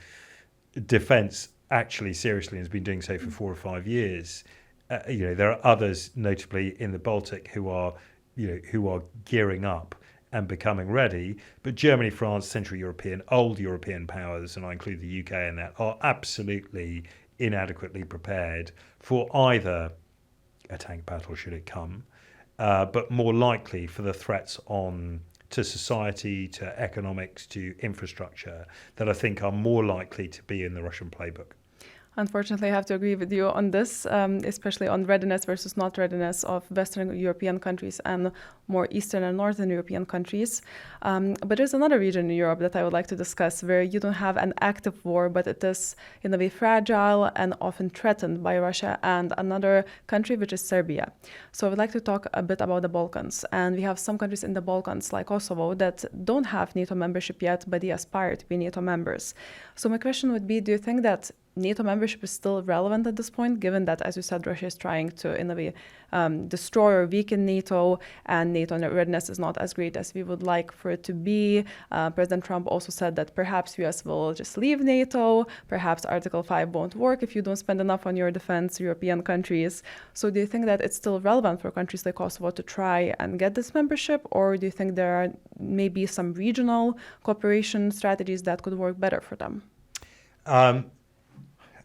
B: defence actually seriously and has been doing so for 4 or 5 years. There are others, notably in the Baltic, who are gearing up and becoming ready. But Germany, France, Central European, old European powers, and I include the UK in that, are absolutely inadequately prepared for either a tank battle should it come, but more likely for the threats to society, to economics, to infrastructure that I think are more likely to be in the Russian playbook.
A: Unfortunately, I have to agree with you on this, especially on readiness versus not readiness of Western European countries and more Eastern and Northern European countries. But there's another region in Europe that I would like to discuss where you don't have an active war, but it is in a way fragile and often threatened by Russia and another country, which is Serbia. So I would like to talk a bit about the Balkans. And we have some countries in the Balkans, like Kosovo, that don't have NATO membership yet, but they aspire to be NATO members. So my question would be, do you think that NATO membership is still relevant at this point, given that, as you said, Russia is trying to, in a way, destroy or weaken NATO, and NATO readiness is not as great as we would like for it to be. President Trump also said that perhaps US will just leave NATO, perhaps Article 5 won't work if you don't spend enough on your defense, European countries. So do you think that it's still relevant for countries like Kosovo to try and get this membership, or do you think there are maybe some regional cooperation strategies that could work better for them?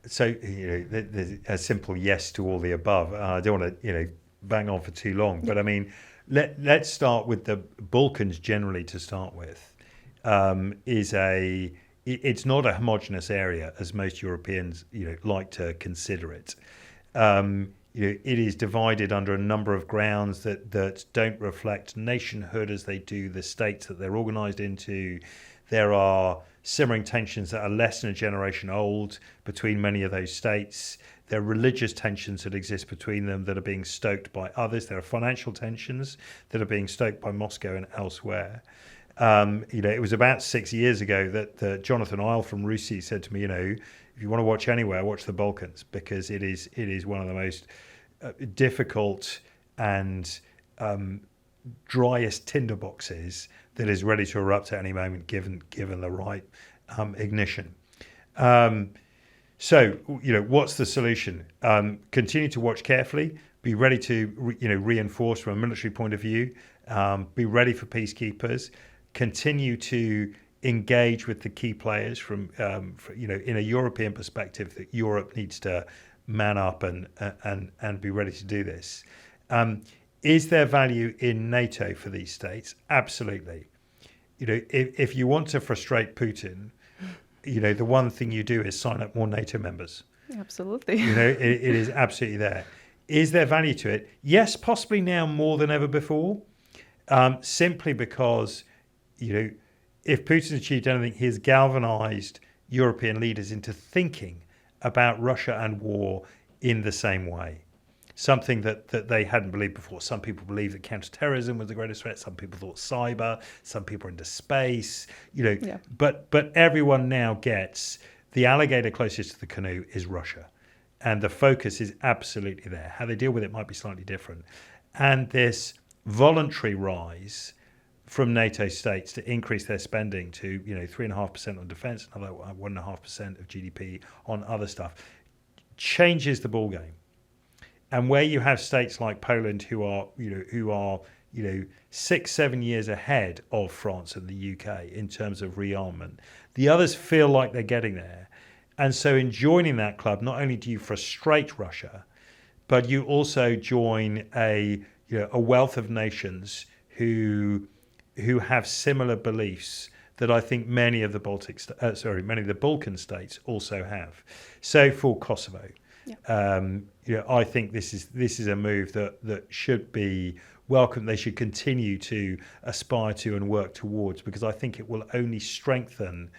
B: So, there's a simple yes to all the above. I don't want to, bang on for too long, but I mean, let's start with the Balkans generally to start with. It's not a homogenous area as most Europeans, like to consider it. It is divided under a number of grounds that don't reflect nationhood as they do the states that they're organized into. There are simmering tensions that are less than a generation old between many of those states. There are religious tensions that exist between them that are being stoked by others. There are financial tensions that are being stoked by Moscow and elsewhere. It was about 6 years ago that Jonathan Isle from RUSI said to me, if you want to watch anywhere, watch the Balkans, because it is one of the most difficult and driest tinderboxes that is ready to erupt at any moment, given the right ignition. So, what's the solution? Continue to watch carefully. Be ready to, reinforce from a military point of view. Be ready for peacekeepers. Continue to engage with the key players from in a European perspective. That Europe needs to man up and be ready to do this. Is there value in NATO for these states? Absolutely. If you want to frustrate Putin, the one thing you do is sign up more NATO members.
A: Absolutely.
B: It is absolutely there. Is there value to it? Yes, possibly now more than ever before, simply because, if Putin's achieved anything, he has galvanized European leaders into thinking about Russia and war in the same way. Something that they hadn't believed before. Some people believe that counterterrorism was the greatest threat. Some people thought cyber. Some people are into space.
A: Yeah.
B: But everyone now gets the alligator closest to the canoe is Russia, and the focus is absolutely there. How they deal with it might be slightly different, and this voluntary rise from NATO states to increase their spending to 3.5% on defence, another 1.5% of GDP on other stuff, changes the ballgame. And where you have states like Poland who are 6-7 years ahead of France and the UK in terms of rearmament. The others feel like they're getting there. And so in joining that club, not only do you frustrate Russia, but you also join a wealth of nations who have similar beliefs that I think many of the Balkan states also have. So for Kosovo, I think this is a move that should be welcome. They should continue to aspire to and work towards, because I think it will only strengthen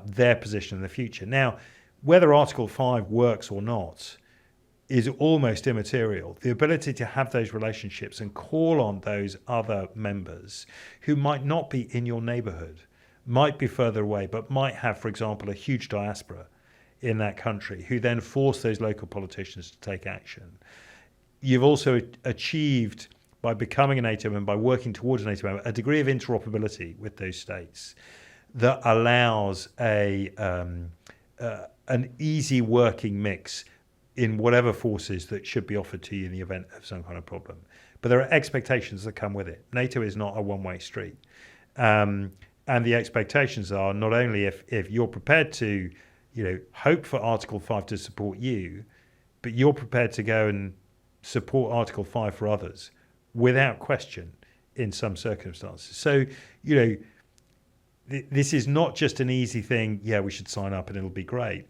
B: their position in the future. Now, whether Article 5 works or not is almost immaterial. The ability to have those relationships and call on those other members who might not be in your neighborhood, might be further away, but might have, for example, a huge diaspora in that country, who then force those local politicians to take action. You've also achieved, by becoming a NATO member, by working towards a NATO member, a degree of interoperability with those states that allows an easy working mix in whatever forces that should be offered to you in the event of some kind of problem. But there are expectations that come with it. NATO is not a one-way street. And the expectations are not only if you're prepared to, hope for Article 5 to support you, but you're prepared to go and support Article 5 for others without question in some circumstances. So, this is not just an easy thing, we should sign up and it'll be great.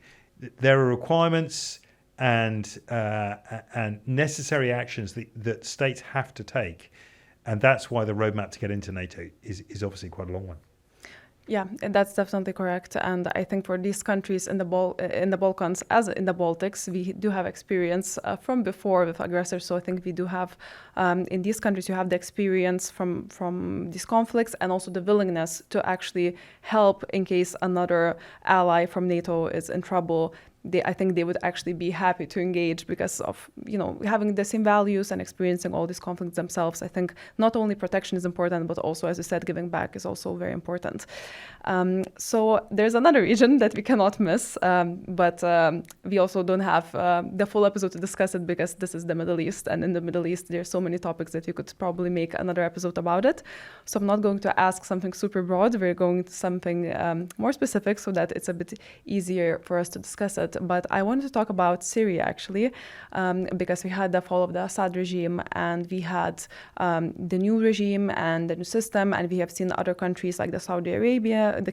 B: There are requirements and necessary actions that states have to take. And that's why the roadmap to get into NATO is obviously quite a long one.
A: Yeah, and that's definitely correct. And I think for these countries in the Balkans, as in the Baltics, we do have experience from before with aggressors. So I think we do have, in these countries, you have the experience from these conflicts and also the willingness to actually help in case another ally from NATO is in trouble. I think they would actually be happy to engage because of, having the same values and experiencing all these conflicts themselves. I think not only protection is important, but also, as you said, giving back is also very important. So there's another region that we cannot miss, but we also don't have the full episode to discuss it because this is the Middle East. And in the Middle East, there's so many topics that you could probably make another episode about it. So I'm not going to ask something super broad. We're going to something more specific so that it's a bit easier for us to discuss it. But I wanted to talk about Syria, actually, because we had the fall of the Assad regime and we had the new regime and the new system, and we have seen other countries like the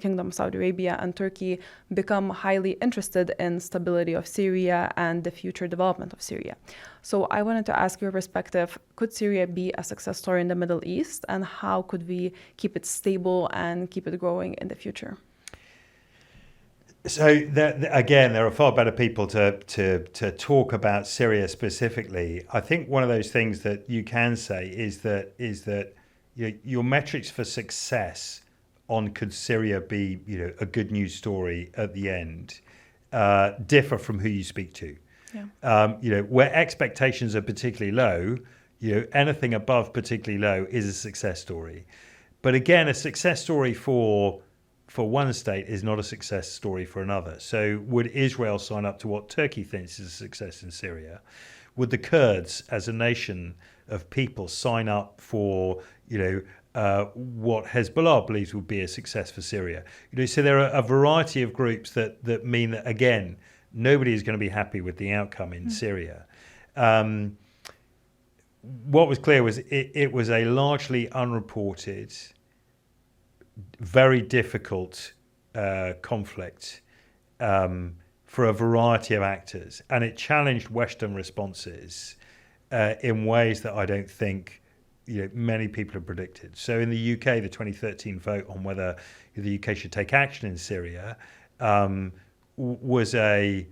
A: Kingdom of Saudi Arabia and Turkey become highly interested in stability of Syria and the future development of Syria. So I wanted to ask your perspective, could Syria be a success story in the Middle East, and how could we keep it stable and keep it growing in the future?
B: So again, there are far better people to talk about Syria specifically. I think one of those things that you can say is that your metrics for success on could Syria be a good news story at the end differ from who you speak to. Yeah. Where expectations are particularly low, anything above particularly low is a success story. But again, a success story for one state is not a success story for another. So would Israel sign up to what Turkey thinks is a success in Syria? Would the Kurds, as a nation of people, sign up for, what Hezbollah believes would be a success for Syria? So there are a variety of groups that mean that, again, nobody is going to be happy with the outcome in Syria. What was clear was it was a largely unreported, very difficult conflict for a variety of actors, and it challenged Western responses in ways that I don't think many people have predicted. So in the UK, the 2013 vote on whether the UK should take action in Syria was a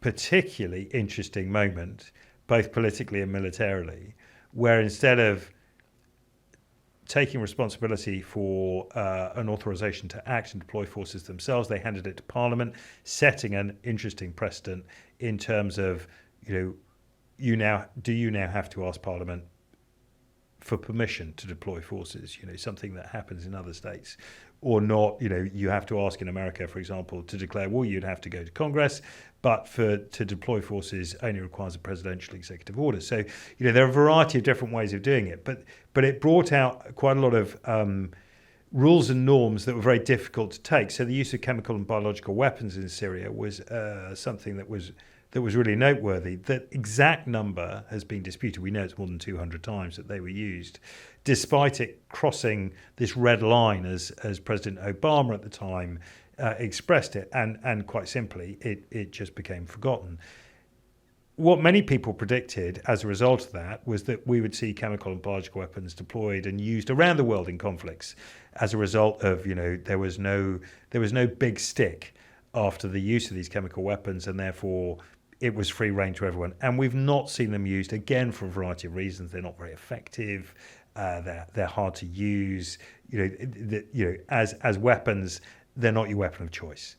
B: particularly interesting moment, both politically and militarily, where instead of taking responsibility for an authorization to act and deploy forces themselves, they handed it to Parliament, setting an interesting precedent in terms of, do you now have to ask Parliament for permission to deploy forces? Something that happens in other states or not. You have to ask in America, for example, to declare war, you'd have to go to Congress, but to deploy forces only requires a presidential executive order. So, there are a variety of different ways of doing it, but it brought out quite a lot of rules and norms that were very difficult to take. So the use of chemical and biological weapons in Syria was something that was really noteworthy. That exact number has been disputed. We know it's more than 200 times that they were used, despite it crossing this red line as President Obama at the time expressed it, and quite simply, it just became forgotten. What many people predicted as a result of that was that we would see chemical and biological weapons deployed and used around the world in conflicts as a result of, there was no big stick after the use of these chemical weapons, and therefore it was free reign to everyone. And we've not seen them used, again, for a variety of reasons. They're not very effective. They're hard to use. As weapons, they're not your weapon of choice.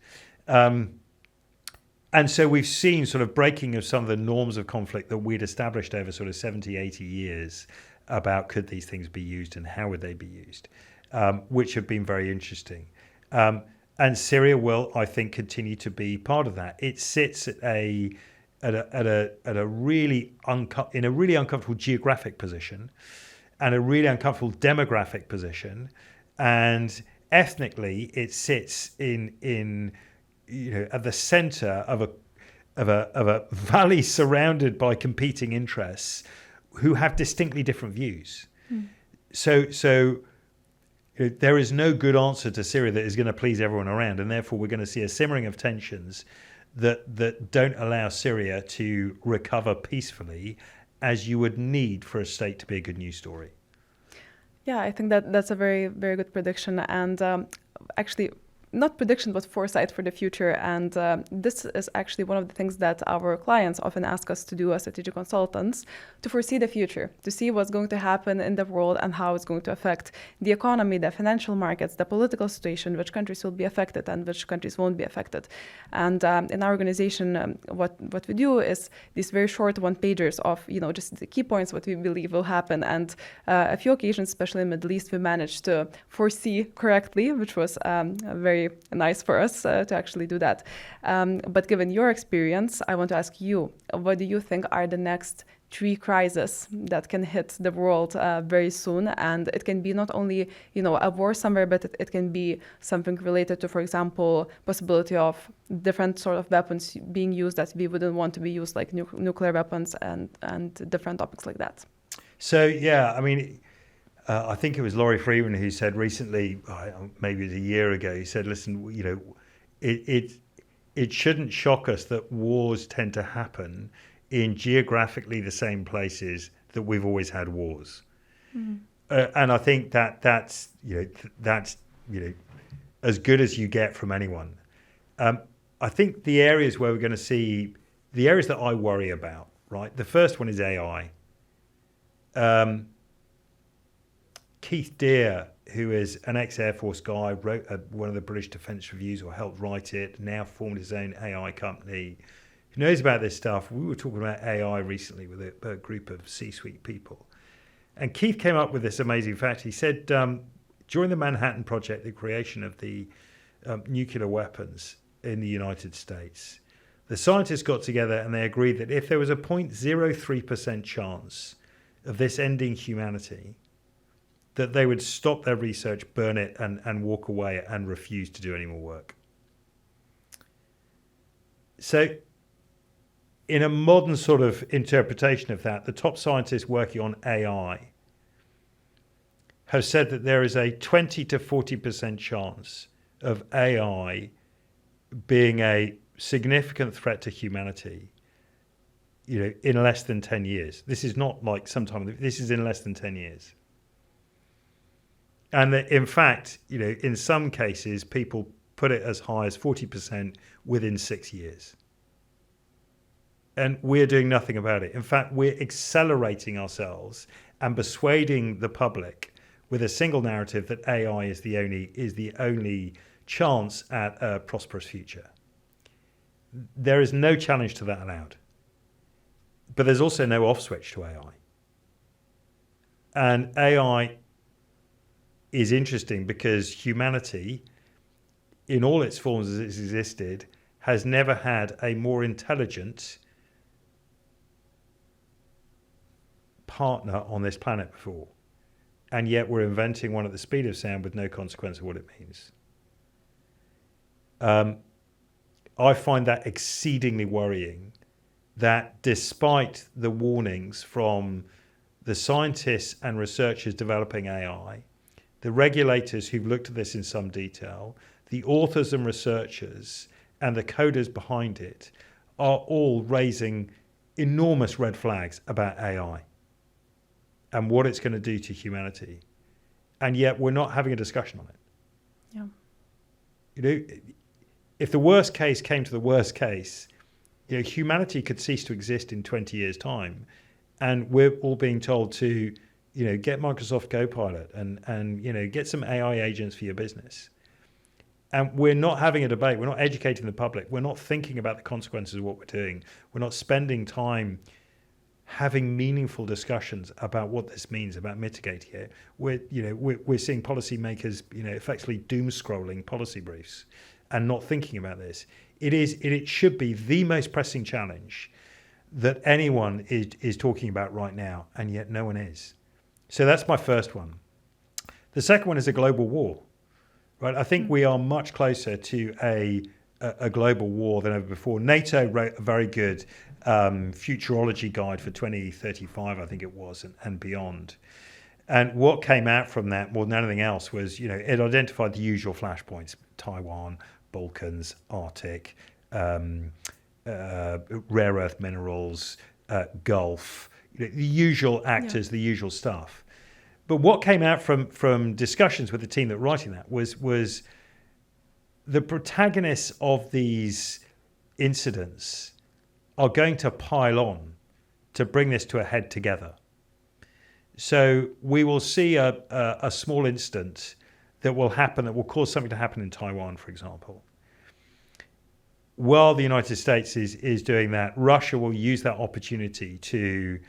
B: And so we've seen sort of breaking of some of the norms of conflict that we'd established over sort of 70, 80 years about could these things be used and how would they be used, which have been very interesting. And Syria will, I think, continue to be part of that. It sits at a really uncomfortable geographic position and a really uncomfortable demographic position, and ethnically it sits in at the center of a valley surrounded by competing interests who have distinctly different views. So there is no good answer to Syria that is going to please everyone around, and therefore we're going to see a simmering of tensions that don't allow Syria to recover peacefully, as you would need for a state to be a good news story.
A: Yeah, I think that's a very, very good prediction, and actually, not prediction, but foresight for the future. And this is actually one of the things that our clients often ask us to do as strategic consultants, to foresee the future, to see what's going to happen in the world and how it's going to affect the economy, the financial markets, the political situation, which countries will be affected and which countries won't be affected. And in our organization, what we do is these very short one-pagers of, just the key points, what we believe will happen. And a few occasions, especially in the Middle East, we managed to foresee correctly, which was very nice for us to actually do that. But given your experience, I want to ask you, what do you think are the next 3 crises that can hit the world very soon? And it can be not only, a war somewhere, but it can be something related to, for example, possibility of different sort of weapons being used that we wouldn't want to be used, like nuclear weapons and different topics like that.
B: So, yeah, I mean, I think it was Laurie Freeman who said recently, maybe it was a year ago, he said, listen, it shouldn't shock us that wars tend to happen in geographically the same places that we've always had wars. And I think that's as good as you get from anyone. I think the areas where we're going to see, the areas that I worry about, right? The first one is AI. Keith Deere, who is an ex-Air Force guy, wrote one of the British Defence Reviews, or helped write it, now formed his own AI company, who knows about this stuff. We were talking about AI recently with a group of C-suite people. And Keith came up with this amazing fact. He said, during the Manhattan Project, the creation of the nuclear weapons in the United States, the scientists got together and they agreed that if there was a 0.03% chance of this ending humanity, that they would stop their research, burn it, and walk away and refuse to do any more work. So in a modern sort of interpretation of that, the top scientists working on AI have said that there is a 20 to 40% chance of AI being a significant threat to humanity, in less than 10 years. This is not like sometime, this is in less than 10 years. And that, in fact, in some cases, people put it as high as 40% within 6 years. And we're doing nothing about it. In fact, we're accelerating ourselves and persuading the public with a single narrative that AI is the only chance at a prosperous future. There is no challenge to that allowed. But there's also no off switch to AI. And AI is interesting because humanity, in all its forms as it's existed, has never had a more intelligent partner on this planet before. And yet we're inventing one at the speed of sound with no consequence of what it means. I find that exceedingly worrying, that despite the warnings from the scientists and researchers developing AI, the regulators who've looked at this in some detail, the authors and researchers, and the coders behind it are all raising enormous red flags about AI and what it's going to do to humanity. And yet we're not having a discussion on it.
A: Yeah.
B: You know, if the worst case came to the worst case, you know, humanity could cease to exist in 20 years' time. And we're all being told to, you know, get Microsoft Copilot and you know, get some AI agents for your business. And we're not having a debate. We're not educating the public. We're not thinking about the consequences of what we're doing. We're not spending time having meaningful discussions about what this means, about mitigating it. We're seeing policymakers, you know, effectively doom scrolling policy briefs and not thinking about this. It should be the most pressing challenge that anyone is talking about right now, and yet no one is. So that's my first one. The second one is a global war, right? I think we are much closer to a global war than ever before. NATO wrote a very good futurology guide for 2035, I think it was, and beyond. And what came out from that more than anything else was, you know, it identified the usual flashpoints: Taiwan, Balkans, Arctic, rare earth minerals, Gulf, you know, the usual actors, the usual stuff. But what came out from discussions with the team that were writing that was the protagonists of these incidents are going to pile on to bring this to a head together. So we will see a small incident that will happen, that will cause something to happen in Taiwan, for example. While the United States is doing that, Russia will use that opportunity to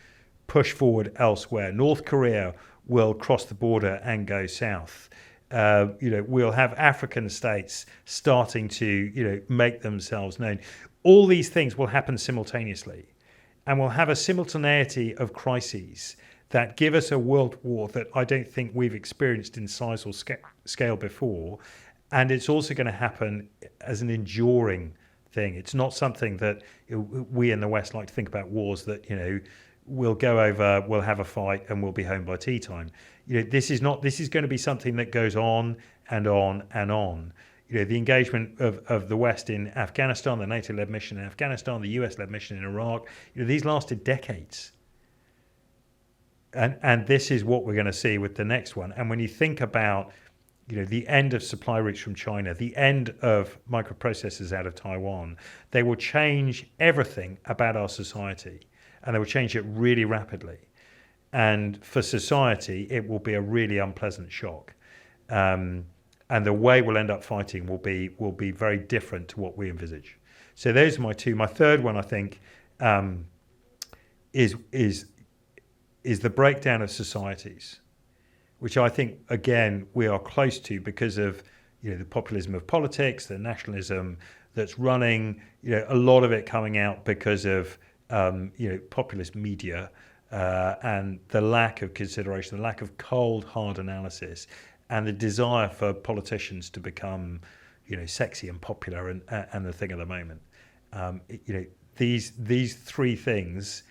B: push forward elsewhere. North Korea will cross the border and go south. We'll have African states starting to, make themselves known. All these things will happen simultaneously, and we'll have a simultaneity of crises that give us a world war that I don't think we've experienced in size or scale before. And it's also going to happen as an enduring thing. It's not something that we in the West like to think about wars that, we'll go over, we'll have a fight, and we'll be home by tea time. This is going to be something that goes on and on and on. The engagement of the West in Afghanistan, the NATO-led mission in Afghanistan, the US-led mission in Iraq, these lasted decades. And this is what we're going to see with the next one. And when you think about, the end of supply routes from China, the end of microprocessors out of Taiwan, they will change everything about our society, and they will change it really rapidly. And for society, it will be a really unpleasant shock. And the way we'll end up fighting will be very different to what we envisage. So those are my two. My third one, I think, is the breakdown of societies, which I think, again, we are close to because of, the populism of politics, the nationalism that's running, a lot of it coming out because of, populist media and the lack of consideration, the lack of cold, hard analysis, and the desire for politicians to become, sexy and popular and the thing of the moment. These three things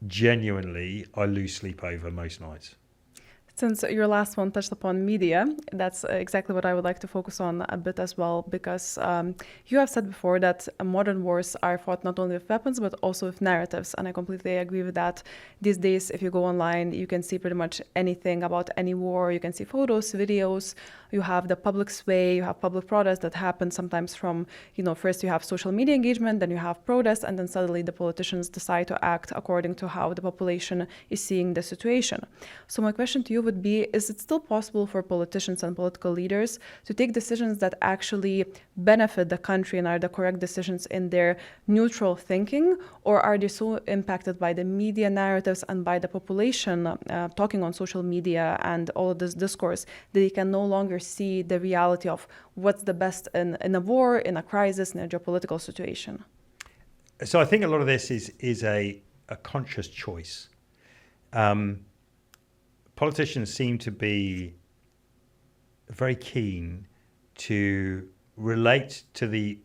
B: genuinely I lose sleep over most nights.
A: Since your last one touched upon media, that's exactly what I would like to focus on a bit as well, because you have said before that modern wars are fought not only with weapons, but also with narratives. And I completely agree with that. These days, if you go online, you can see pretty much anything about any war. You can see photos, videos. You have the public sway, you have public protests that happen sometimes from, first you have social media engagement, then you have protests, and then suddenly the politicians decide to act according to how the population is seeing the situation. So my question to you would would be, is it still possible for politicians and political leaders to take decisions that actually benefit the country and are the correct decisions in their neutral thinking, or are they so impacted by the media narratives and by the population talking on social media and all of this discourse that they can no longer see the reality of what's the best in a war, in a crisis, in a geopolitical situation?
B: So I think a lot of this is a conscious choice. Politicians seem to be very keen to relate to the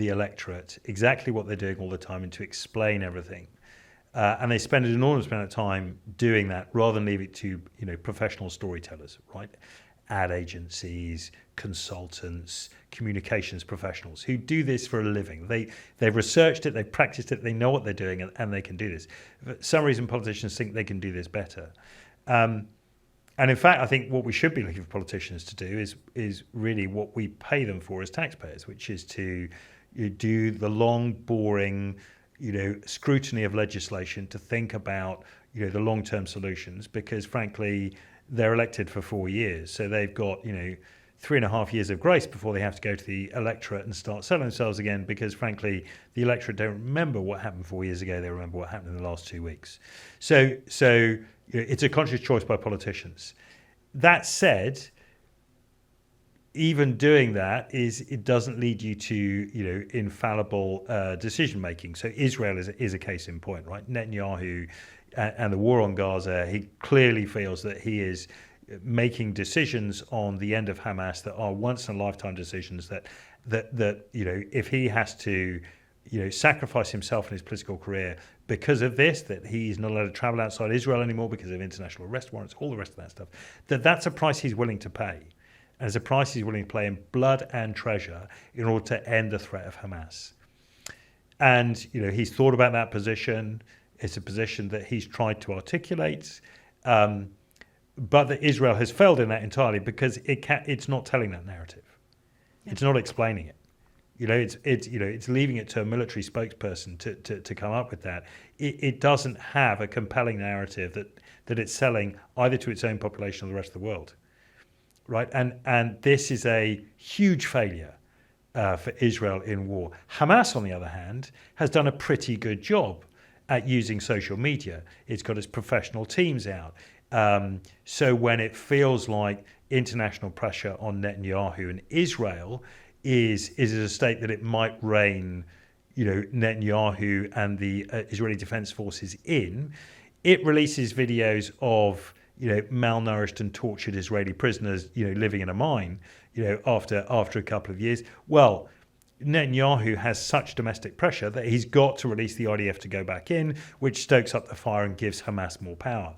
B: electorate exactly what they're doing all the time and to explain everything. And they spend an enormous amount of time doing that rather than leave it to professional storytellers, right? Ad agencies, consultants, communications professionals who do this for a living. They've researched it, they've practiced it, they know what they're doing, and they can do this. For some reason, politicians think they can do this better. And in fact, I think what we should be looking for politicians to do is really what we pay them for as taxpayers, which is to do the long, boring, scrutiny of legislation, to think about the long-term solutions, because frankly, they're elected for 4 years, so they've got 3.5 years of grace before they have to go to the electorate and start selling themselves again, because frankly the electorate don't remember what happened 4 years ago, they remember what happened in the last 2 weeks. So it's a conscious choice by politicians. That said, even doing that it doesn't lead you to infallible decision making. So Israel is a case in point, right? Netanyahu and the war on Gaza, he clearly feels that he is making decisions on the end of Hamas that are once in a lifetime decisions that if he has to sacrifice himself in his political career because of this, that he's not allowed to travel outside Israel anymore because of international arrest warrants, all the rest of that stuff, that's a price he's willing to pay. And it's a price he's willing to pay in blood and treasure in order to end the threat of Hamas. And he's thought about that position. It's a position that he's tried to articulate, but that Israel has failed in that entirely because it's not telling that narrative. Yeah. It's not explaining it. It's leaving it to a military spokesperson to come up with that. It doesn't have a compelling narrative that it's selling either to its own population or the rest of the world, right? And this is a huge failure for Israel in war. Hamas, on the other hand, has done a pretty good job at using social media. It's got its professional teams out. So when it feels like international pressure on Netanyahu and Israel is at a state that it might rein, Netanyahu and the Israeli Defense Forces in, it releases videos of, malnourished and tortured Israeli prisoners, living in a mine, after a couple of years. Well, Netanyahu has such domestic pressure that he's got to release the IDF to go back in, which stokes up the fire and gives Hamas more power.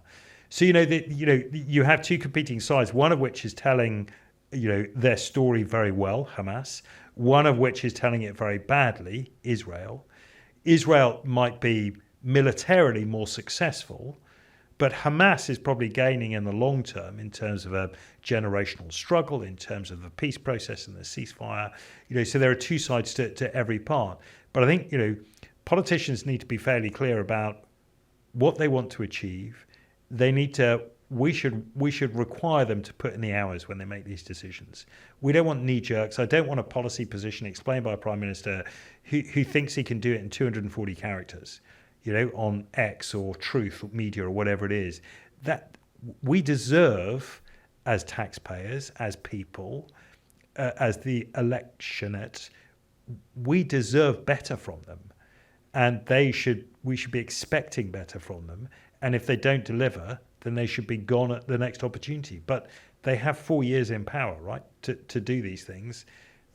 B: So you have two competing sides, one of which is telling their story very well, Hamas, one of which is telling it very badly, Israel. Israel might be militarily more successful, but Hamas is probably gaining in the long term in terms of a generational struggle, in terms of the peace process and the ceasefire. So there are two sides to every part. But I think, politicians need to be fairly clear about what they want to achieve. We should require them to put in the hours when they make these decisions. We don't want knee jerks. I don't want a policy position explained by a prime minister who thinks he can do it in 240 characters. On X or Truth or Media or whatever it is, that we deserve as taxpayers, as people, as the electorate, we deserve better from them. And we should be expecting better from them. And if they don't deliver, then they should be gone at the next opportunity. But they have 4 years in power, right, to do these things.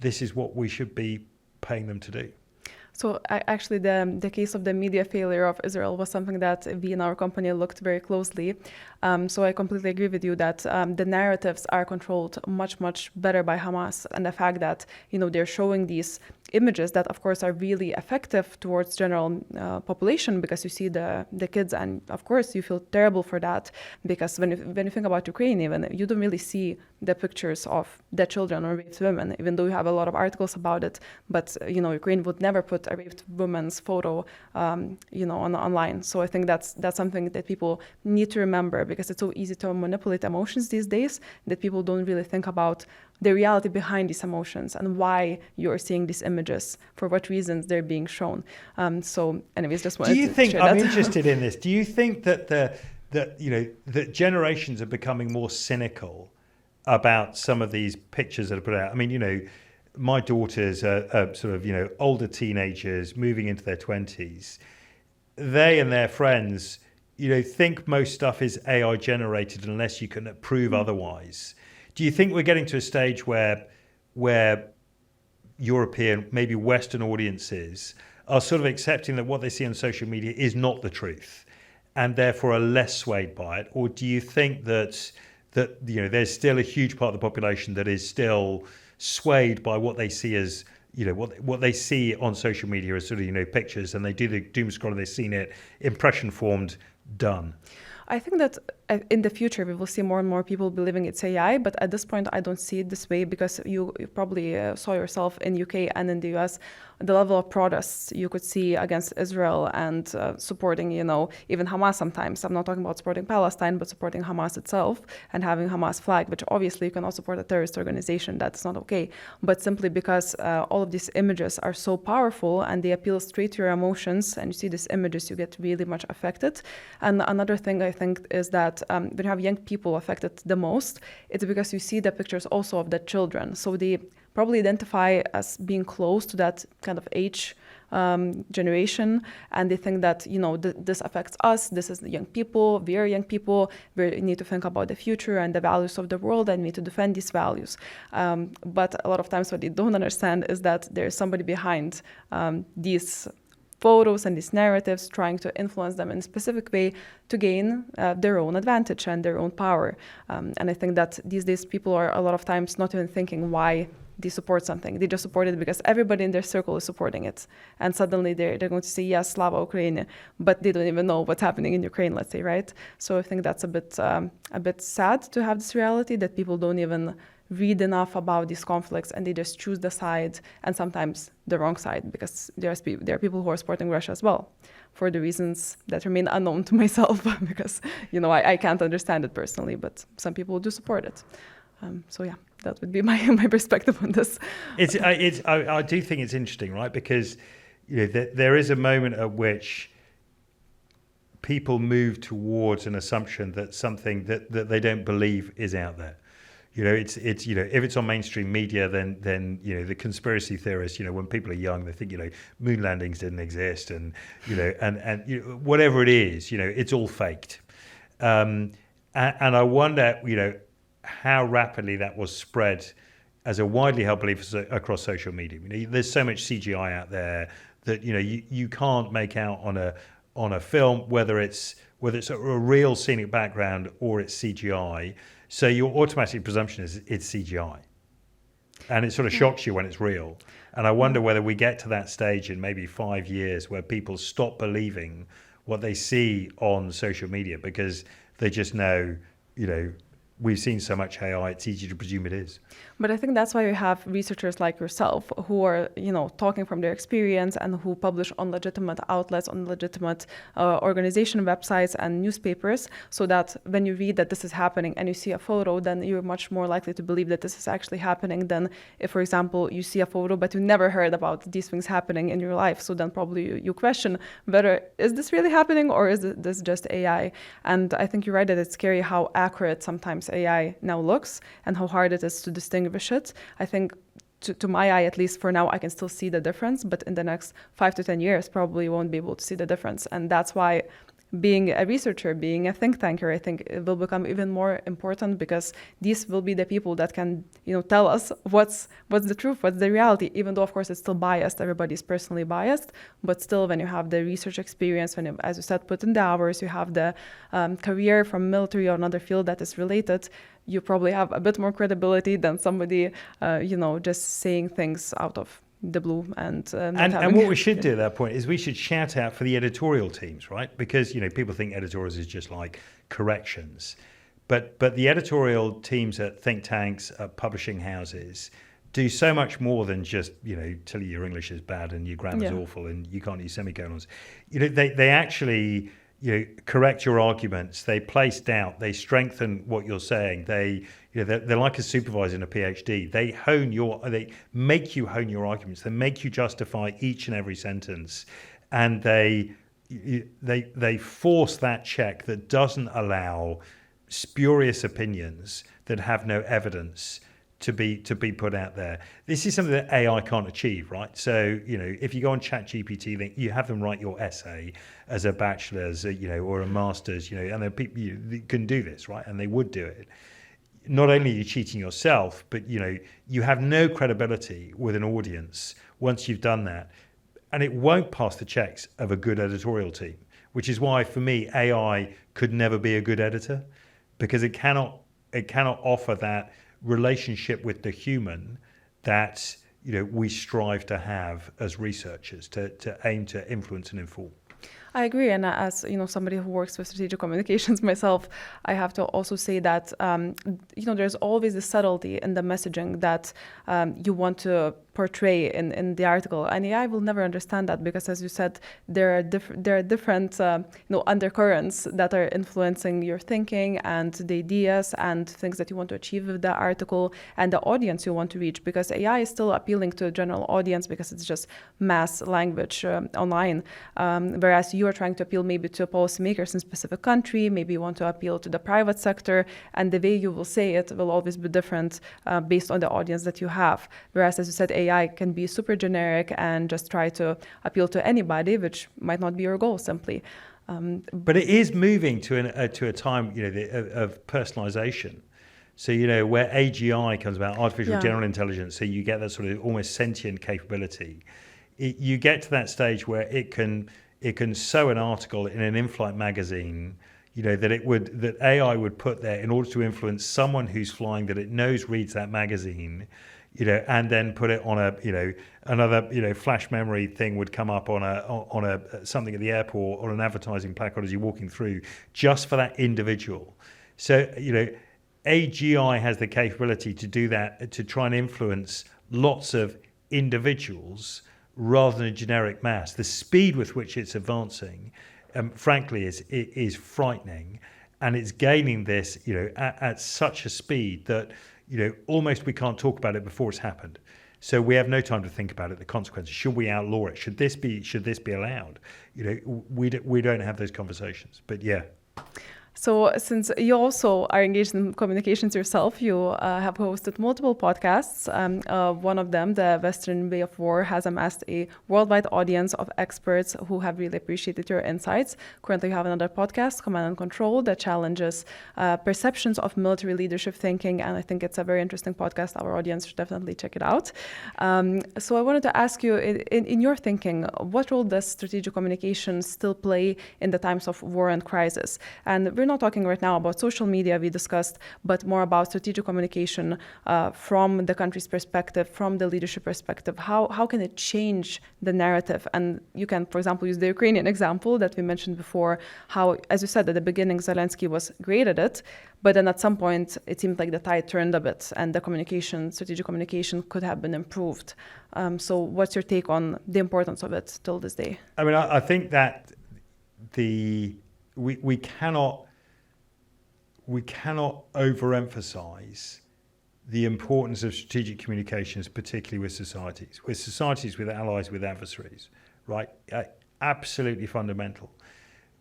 B: This is what we should be paying them to do.
A: So actually, the case of the media failure of Israel was something that we in our company looked very closely. So I completely agree with you that the narratives are controlled much, much better by Hamas, and the fact that they're showing these images that, of course, are really effective towards general population, because you see the kids, and of course you feel terrible for that, because when you think about Ukraine, even you don't really see the pictures of dead children or raped women, even though you have a lot of articles about it. But Ukraine would never put a raped woman's photo, online. So I think that's something that people need to remember, because it's so easy to manipulate emotions these days that people don't really think about the reality behind these emotions and why you're seeing these images, for what reasons they're being shown. So anyways, just wanted to share that.
B: Do you think, I'm interested in this, do you think that that generations are becoming more cynical about some of these pictures that are put out? I mean, my daughters are sort of, older teenagers moving into their 20s. They and their friends, think most stuff is AI generated unless you can prove otherwise. Do you think we're getting to a stage where European, maybe Western audiences are sort of accepting that what they see on social media is not the truth and therefore are less swayed by it? Or do you think that there's still a huge part of the population that is still swayed by what they see as, what they see on social media as sort of, pictures, and they do the doom scroll, they've seen it, impression formed, done?
A: I think that in the future we will see more and more people believing it's AI, but at this point I don't see it this way, because you probably saw yourself in UK and in the US the level of protests you could see against Israel and supporting, even Hamas sometimes. I'm not talking about supporting Palestine, but supporting Hamas itself and having Hamas flag, which obviously you cannot support a terrorist organization. That's not okay. But simply because all of these images are so powerful and they appeal straight to your emotions, and you see these images, you get really much affected. And another thing I think is that when you have young people affected the most, it's because you see the pictures also of the children. So they probably identify as being close to that kind of age generation, and they think that this affects us. This is the young people. We are young people. We need to think about the future and the values of the world, and we need to defend these values. But a lot of times what they don't understand is that there is somebody behind these photos and these narratives, trying to influence them in a specific way to gain their own advantage and their own power. And I think that these days people are a lot of times not even thinking why they support something. They just support it because everybody in their circle is supporting it. And suddenly they're going to say, yes, Slava Ukraine, but they don't even know what's happening in Ukraine, let's say, right? So I think that's a bit sad to have this reality that people don't even read enough about these conflicts, and they just choose the side, and sometimes the wrong side, because there are people who are supporting Russia as well, for the reasons that remain unknown to myself, because I can't understand it personally, but some people do support it. So yeah, that would be my perspective on this.
B: I do think it's interesting, right? Because there is a moment at which people move towards an assumption that something that they don't believe is out there. It's if it's on mainstream media, then the conspiracy theorists, when people are young, they think moon landings didn't exist, and whatever it is, it's all faked. And I wonder, how rapidly that was spread as a widely held belief across social media. There's so much CGI out there that you can't make out on a film whether it's a real scenic background or it's CGI. So your automatic presumption is it's CGI. And it sort of shocks you when it's real. And I wonder whether we get to that stage in maybe 5 years where people stop believing what they see on social media, because they just know, we've seen so much AI, it's easy to presume it is.
A: But I think that's why you have researchers like yourself who are, talking from their experience and who publish on legitimate outlets, on legitimate organization websites and newspapers, so that when you read that this is happening and you see a photo, then you're much more likely to believe that this is actually happening than if, for example, you see a photo but you never heard about these things happening in your life. So then probably you question whether is this really happening or is this just AI? And I think you're right that it's scary how accurate sometimes AI now looks and how hard it is to distinguish it. I think to my eye, at least for now, I can still see the difference, but in the next 5 to 10 years, probably won't be able to see the difference. And that's why being a researcher, being a think tanker, I think it will become even more important, because these will be the people that can, tell us what's the truth, what's the reality, even though, of course, it's still biased. Everybody's personally biased, but still, when you have the research experience, when you, as you said, put in the hours, you have the career from military or another field that is related, you probably have a bit more credibility than somebody, just saying things out of the blue and
B: what we should do at that point is we should shout out for the editorial teams, right? Because people think editorials is just like corrections, but the editorial teams at think tanks, at publishing houses, do so much more than just, tell you your English is bad and your grammar's
A: Yeah.
B: awful and you can't use semicolons. They actually, correct your arguments. They place doubt. They strengthen what you're saying. They're like a supervisor in a PhD. They make you hone your arguments. They make you justify each and every sentence, and they force that check that doesn't allow spurious opinions that have no evidence to be put out there. This is something that AI can't achieve, right? So, if you go on ChatGPT, then you have them write your essay as a bachelor's, or a master's, and there are people that can do this, right? And they would do it. Not only are you cheating yourself, but you have no credibility with an audience once you've done that, and it won't pass the checks of a good editorial team. Which is why, for me, AI could never be a good editor, because it cannot offer that relationship with the human that we strive to have as researchers, to aim to influence and inform.
A: I agree, and as somebody who works with strategic communications myself, I have to also say that there's always the subtlety in the messaging that you want to portray in the article, and AI will never understand that, because, as you said, there are different undercurrents that are influencing your thinking and the ideas and things that you want to achieve with the article and the audience you want to reach, because AI is still appealing to a general audience because it's just mass language online, whereas you are trying to appeal maybe to policymakers in a specific country, maybe you want to appeal to the private sector, and the way you will say it will always be different based on the audience that you have. Whereas, as you said, AI can be super generic and just try to appeal to anybody, which might not be your goal simply.
B: But it is moving to a time of personalization. So where AGI comes about, artificial general intelligence, so you get that sort of almost sentient capability. You get to that stage where it can sew an article in an in-flight magazine, that AI would put there in order to influence someone who's flying that it knows reads that magazine, and then put it on another flash memory thing would come up on a something at the airport or an advertising placard as you're walking through, just for that individual. So AGI has the capability to do that, to try and influence lots of individuals rather than a generic mass. The speed with which it's advancing, frankly, is frightening, and it's gaining this, at such a speed that, almost we can't talk about it before it's happened. So we have no time to think about it, the consequences. Should we outlaw it? Should this be allowed? We don't have those conversations. But yeah.
A: So since you also are engaged in communications yourself, you have hosted multiple podcasts. One of them, The Western Way of War, has amassed a worldwide audience of experts who have really appreciated your insights. Currently, you have another podcast, Command and Control, that challenges perceptions of military leadership thinking. And I think it's a very interesting podcast. Our audience should definitely check it out. So I wanted to ask you, in your thinking, what role does strategic communication still play in the times of war and crisis? And we're not talking right now about social media, we discussed, but more about strategic communication from the country's perspective, from the leadership perspective. How can it change the narrative? And you can, for example, use the Ukrainian example that we mentioned before, how, as you said, at the beginning, Zelensky was great at it, but then at some point, it seemed like the tide turned a bit and the strategic communication could have been improved. So what's your take on the importance of it till this day?
B: I mean, I think that we cannot overemphasize the importance of strategic communications, particularly with societies, with allies, with adversaries, right? Absolutely fundamental.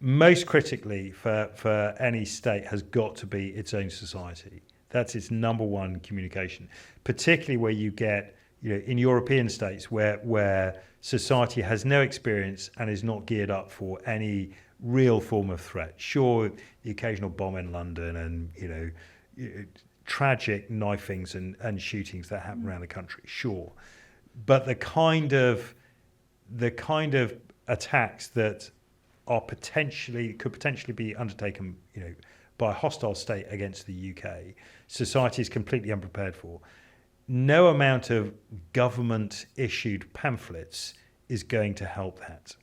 B: Most critically for any state has got to be its own society. That's its number one communication, particularly where you get, in European states where society has no experience and is not geared up for any real form of threat. Sure, the occasional bomb in London and tragic knifings and shootings that happen around the country. Sure, but the kind of attacks that could potentially be undertaken, by a hostile state against the UK, society is completely unprepared for. No amount of government-issued pamphlets is going to help that.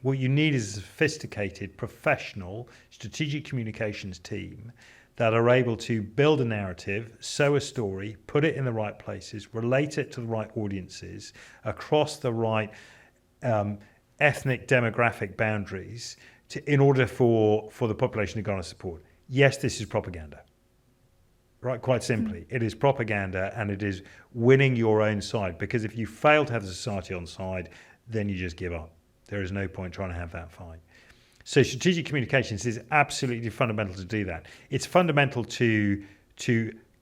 B: What you need is a sophisticated, professional, strategic communications team that are able to build a narrative, sow a story, put it in the right places, relate it to the right audiences across the right ethnic demographic boundaries in order for the population to garner support. Yes, this is propaganda. Right, quite simply, it is propaganda, and it is winning your own side, because if you fail to have the society on side, then you just give up. There is no point trying to have that fight. So strategic communications is absolutely fundamental to do that. It's fundamental to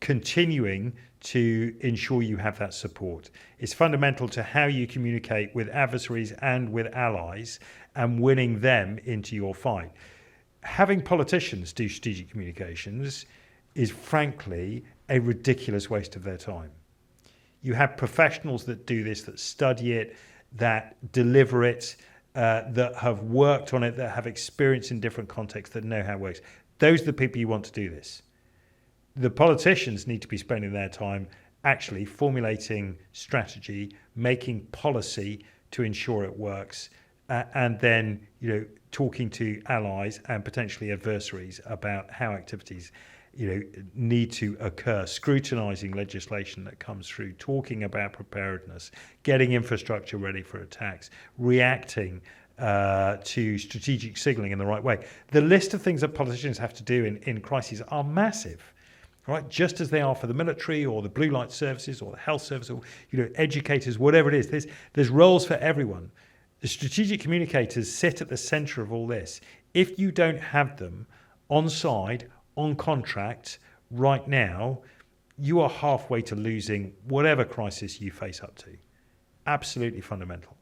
B: continuing to ensure you have that support. It's fundamental to how you communicate with adversaries and with allies and winning them into your fight. Having politicians do strategic communications is frankly a ridiculous waste of their time. You have professionals that do this, that study it, that deliver it, that have worked on it, that have experience in different contexts, that know how it works. Those are the people you want to do this. The politicians need to be spending their time actually formulating strategy, making policy to ensure it works, and then talking to allies and potentially adversaries about how activities need to occur, scrutinizing legislation that comes through, talking about preparedness, getting infrastructure ready for attacks, reacting to strategic signaling in the right way. The list of things that politicians have to do in crises are massive, right? Just as they are for the military or the blue light services or the health service or educators, whatever it is. There's roles for everyone. The strategic communicators sit at the center of all this. If you don't have them on side, on contract right now, you are halfway to losing whatever crisis you face up to. Absolutely fundamental.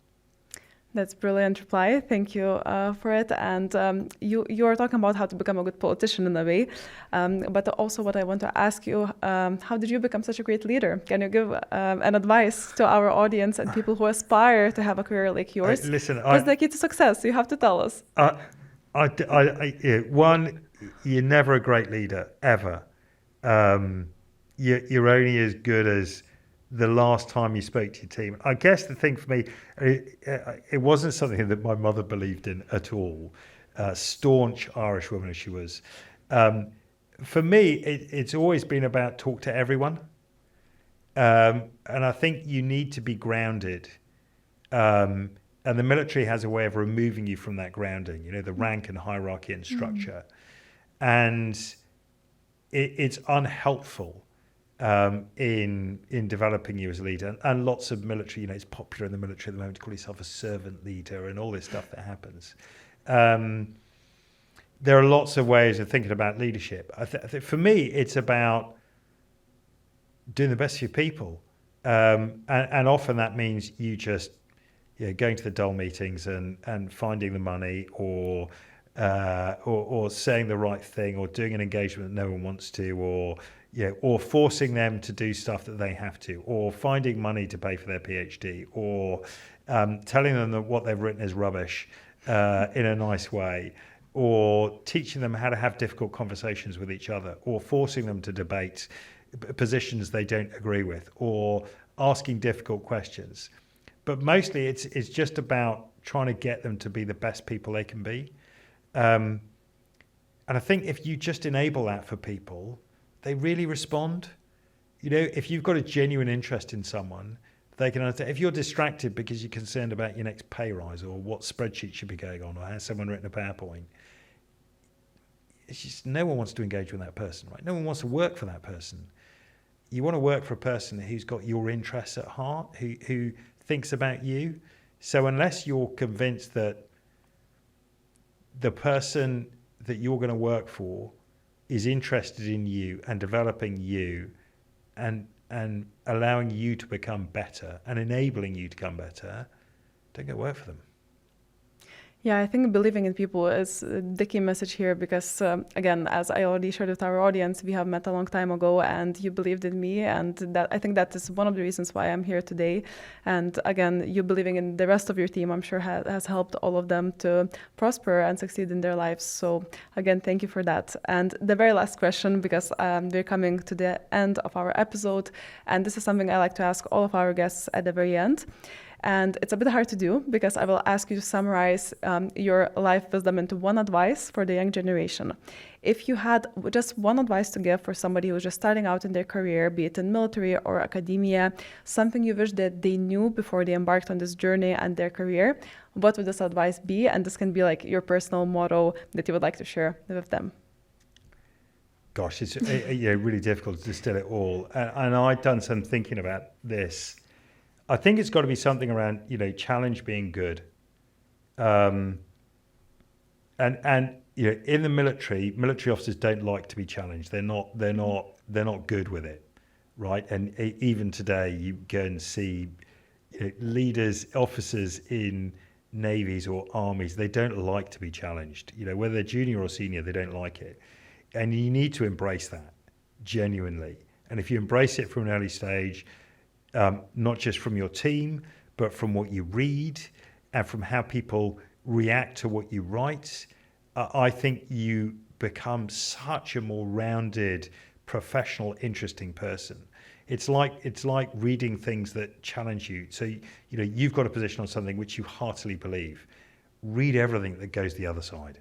A: That's a brilliant reply. Thank you for it. And you are talking about how to become a good politician in a way. But also what I want to ask you, how did you become such a great leader? Can you give an advice to our audience and people who aspire to have a career like yours?
B: Listen,
A: what's the key to success? You have to tell us.
B: One, you're never a great leader, ever. You're only as good as the last time you spoke to your team. I guess the thing for me, it wasn't something that my mother believed in at all. Staunch Irish woman as she was. For me, it's always been about talk to everyone. And I think you need to be grounded. And the military has a way of removing you from that grounding, the rank and hierarchy and structure. And it's unhelpful in developing you as a leader. And lots of military, it's popular in the military at the moment to call yourself a servant leader and all this stuff that happens. There are lots of ways of thinking about leadership. I think for me, it's about doing the best for your people. And often that means you just going to the dull meetings and finding the money or saying the right thing or doing an engagement that no one wants to or forcing them to do stuff that they have to, or finding money to pay for their PhD, or telling them that what they've written is rubbish in a nice way, or teaching them how to have difficult conversations with each other, or forcing them to debate positions they don't agree with, or asking difficult questions. But mostly it's just about trying to get them to be the best people they can be. And I think if you just enable that for people, they really respond. If you've got a genuine interest in someone, they can understand. If you're distracted because you're concerned about your next pay rise or what spreadsheet should be going on or has someone written a PowerPoint, it's just no one wants to engage with that person, right? No one wants to work for that person. You want to work for a person who's got your interests at heart, who thinks about you. So unless you're convinced that the person that you're going to work for is interested in you and developing you and allowing you to become better and enabling you to become better, don't go work for them.
A: Yeah, I think believing in people is the key message here because, again, as I already shared with our audience, we have met a long time ago and you believed in me, and that I think that is one of the reasons why I'm here today. And again, you believing in the rest of your team, I'm sure has helped all of them to prosper and succeed in their lives. So again, thank you for that. And the very last question, because we're coming to the end of our episode, and this is something I like to ask all of our guests at the very end. And it's a bit hard to do because I will ask you to summarize your life wisdom into one advice for the young generation. If you had just one advice to give for somebody who's just starting out in their career, be it in military or academia, something you wish that they knew before they embarked on this journey and their career, what would this advice be? And this can be like your personal motto that you would like to share with them.
B: Gosh, it's really difficult to distill it all. And I've done some thinking about this. I think it's got to be something around, challenge being good. And in the military officers don't like to be challenged. They're not good with it, right? And even today, you go and see leaders, officers in navies or armies. They don't like to be challenged. Whether they're junior or senior, they don't like it. And you need to embrace that genuinely. And if you embrace it from an early stage, not just from your team, but from what you read and from how people react to what you write, I think you become such a more rounded, professional, interesting person. It's like reading things that challenge you. So you've got a position on something which you heartily believe. Read everything that goes the other side.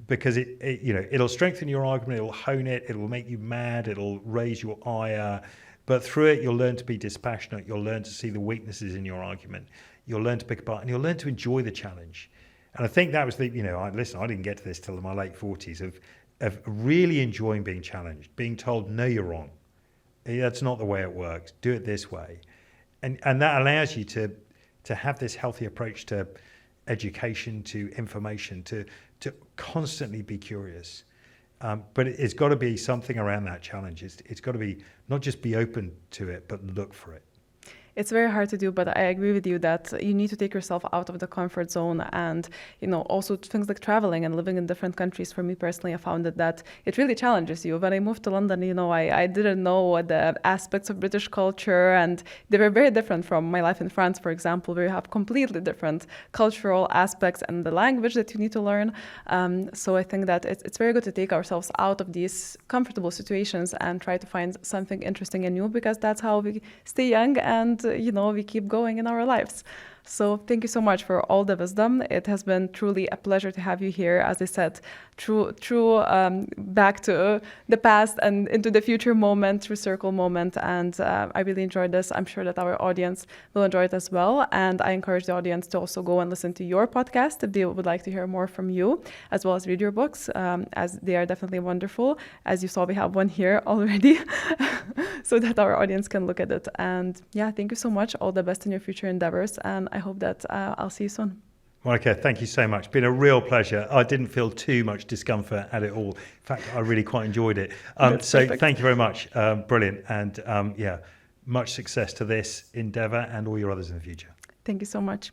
B: Because it'll strengthen your argument, it'll hone it, it'll make you mad, it'll raise your ire, but through it you'll learn to be dispassionate, you'll learn to see the weaknesses in your argument, you'll learn to pick apart, and you'll learn to enjoy the challenge. And I think that was I didn't get to this till my late 40s of really enjoying being challenged, being told, no, you're wrong. That's not the way it works. Do it this way. And that allows you to have this healthy approach to education, to information, to constantly be curious. But it's got to be something around that challenge. It's got to be not just be open to it, but look for it.
A: It's very hard to do, but I agree with you that you need to take yourself out of the comfort zone, and also things like traveling and living in different countries. For me personally, I found that it really challenges you. When I moved to London, I didn't know the aspects of British culture, and they were very different from my life in France, for example, where you have completely different cultural aspects and the language that you need to learn. So I think that it's very good to take ourselves out of these comfortable situations and try to find something interesting and new, because that's how we stay young and we keep going in our lives. So thank you so much for all the wisdom. It has been truly a pleasure to have you here. As I said, true back to the past and into the future moment, true circle moment. And I really enjoyed this. I'm sure that our audience will enjoy it as well. And I encourage the audience to also go and listen to your podcast if they would like to hear more from you, as well as read your books, as they are definitely wonderful. As you saw, we have one here already so that our audience can look at it. And yeah, thank you so much. All the best in your future endeavors. And I hope that I'll see you soon.
B: Monika, thank you so much. It's been a real pleasure. I didn't feel too much discomfort at it all. In fact, I really quite enjoyed it. So perfect. Thank you very much. Brilliant. And much success to this endeavour and all your others in the future.
A: Thank you so much.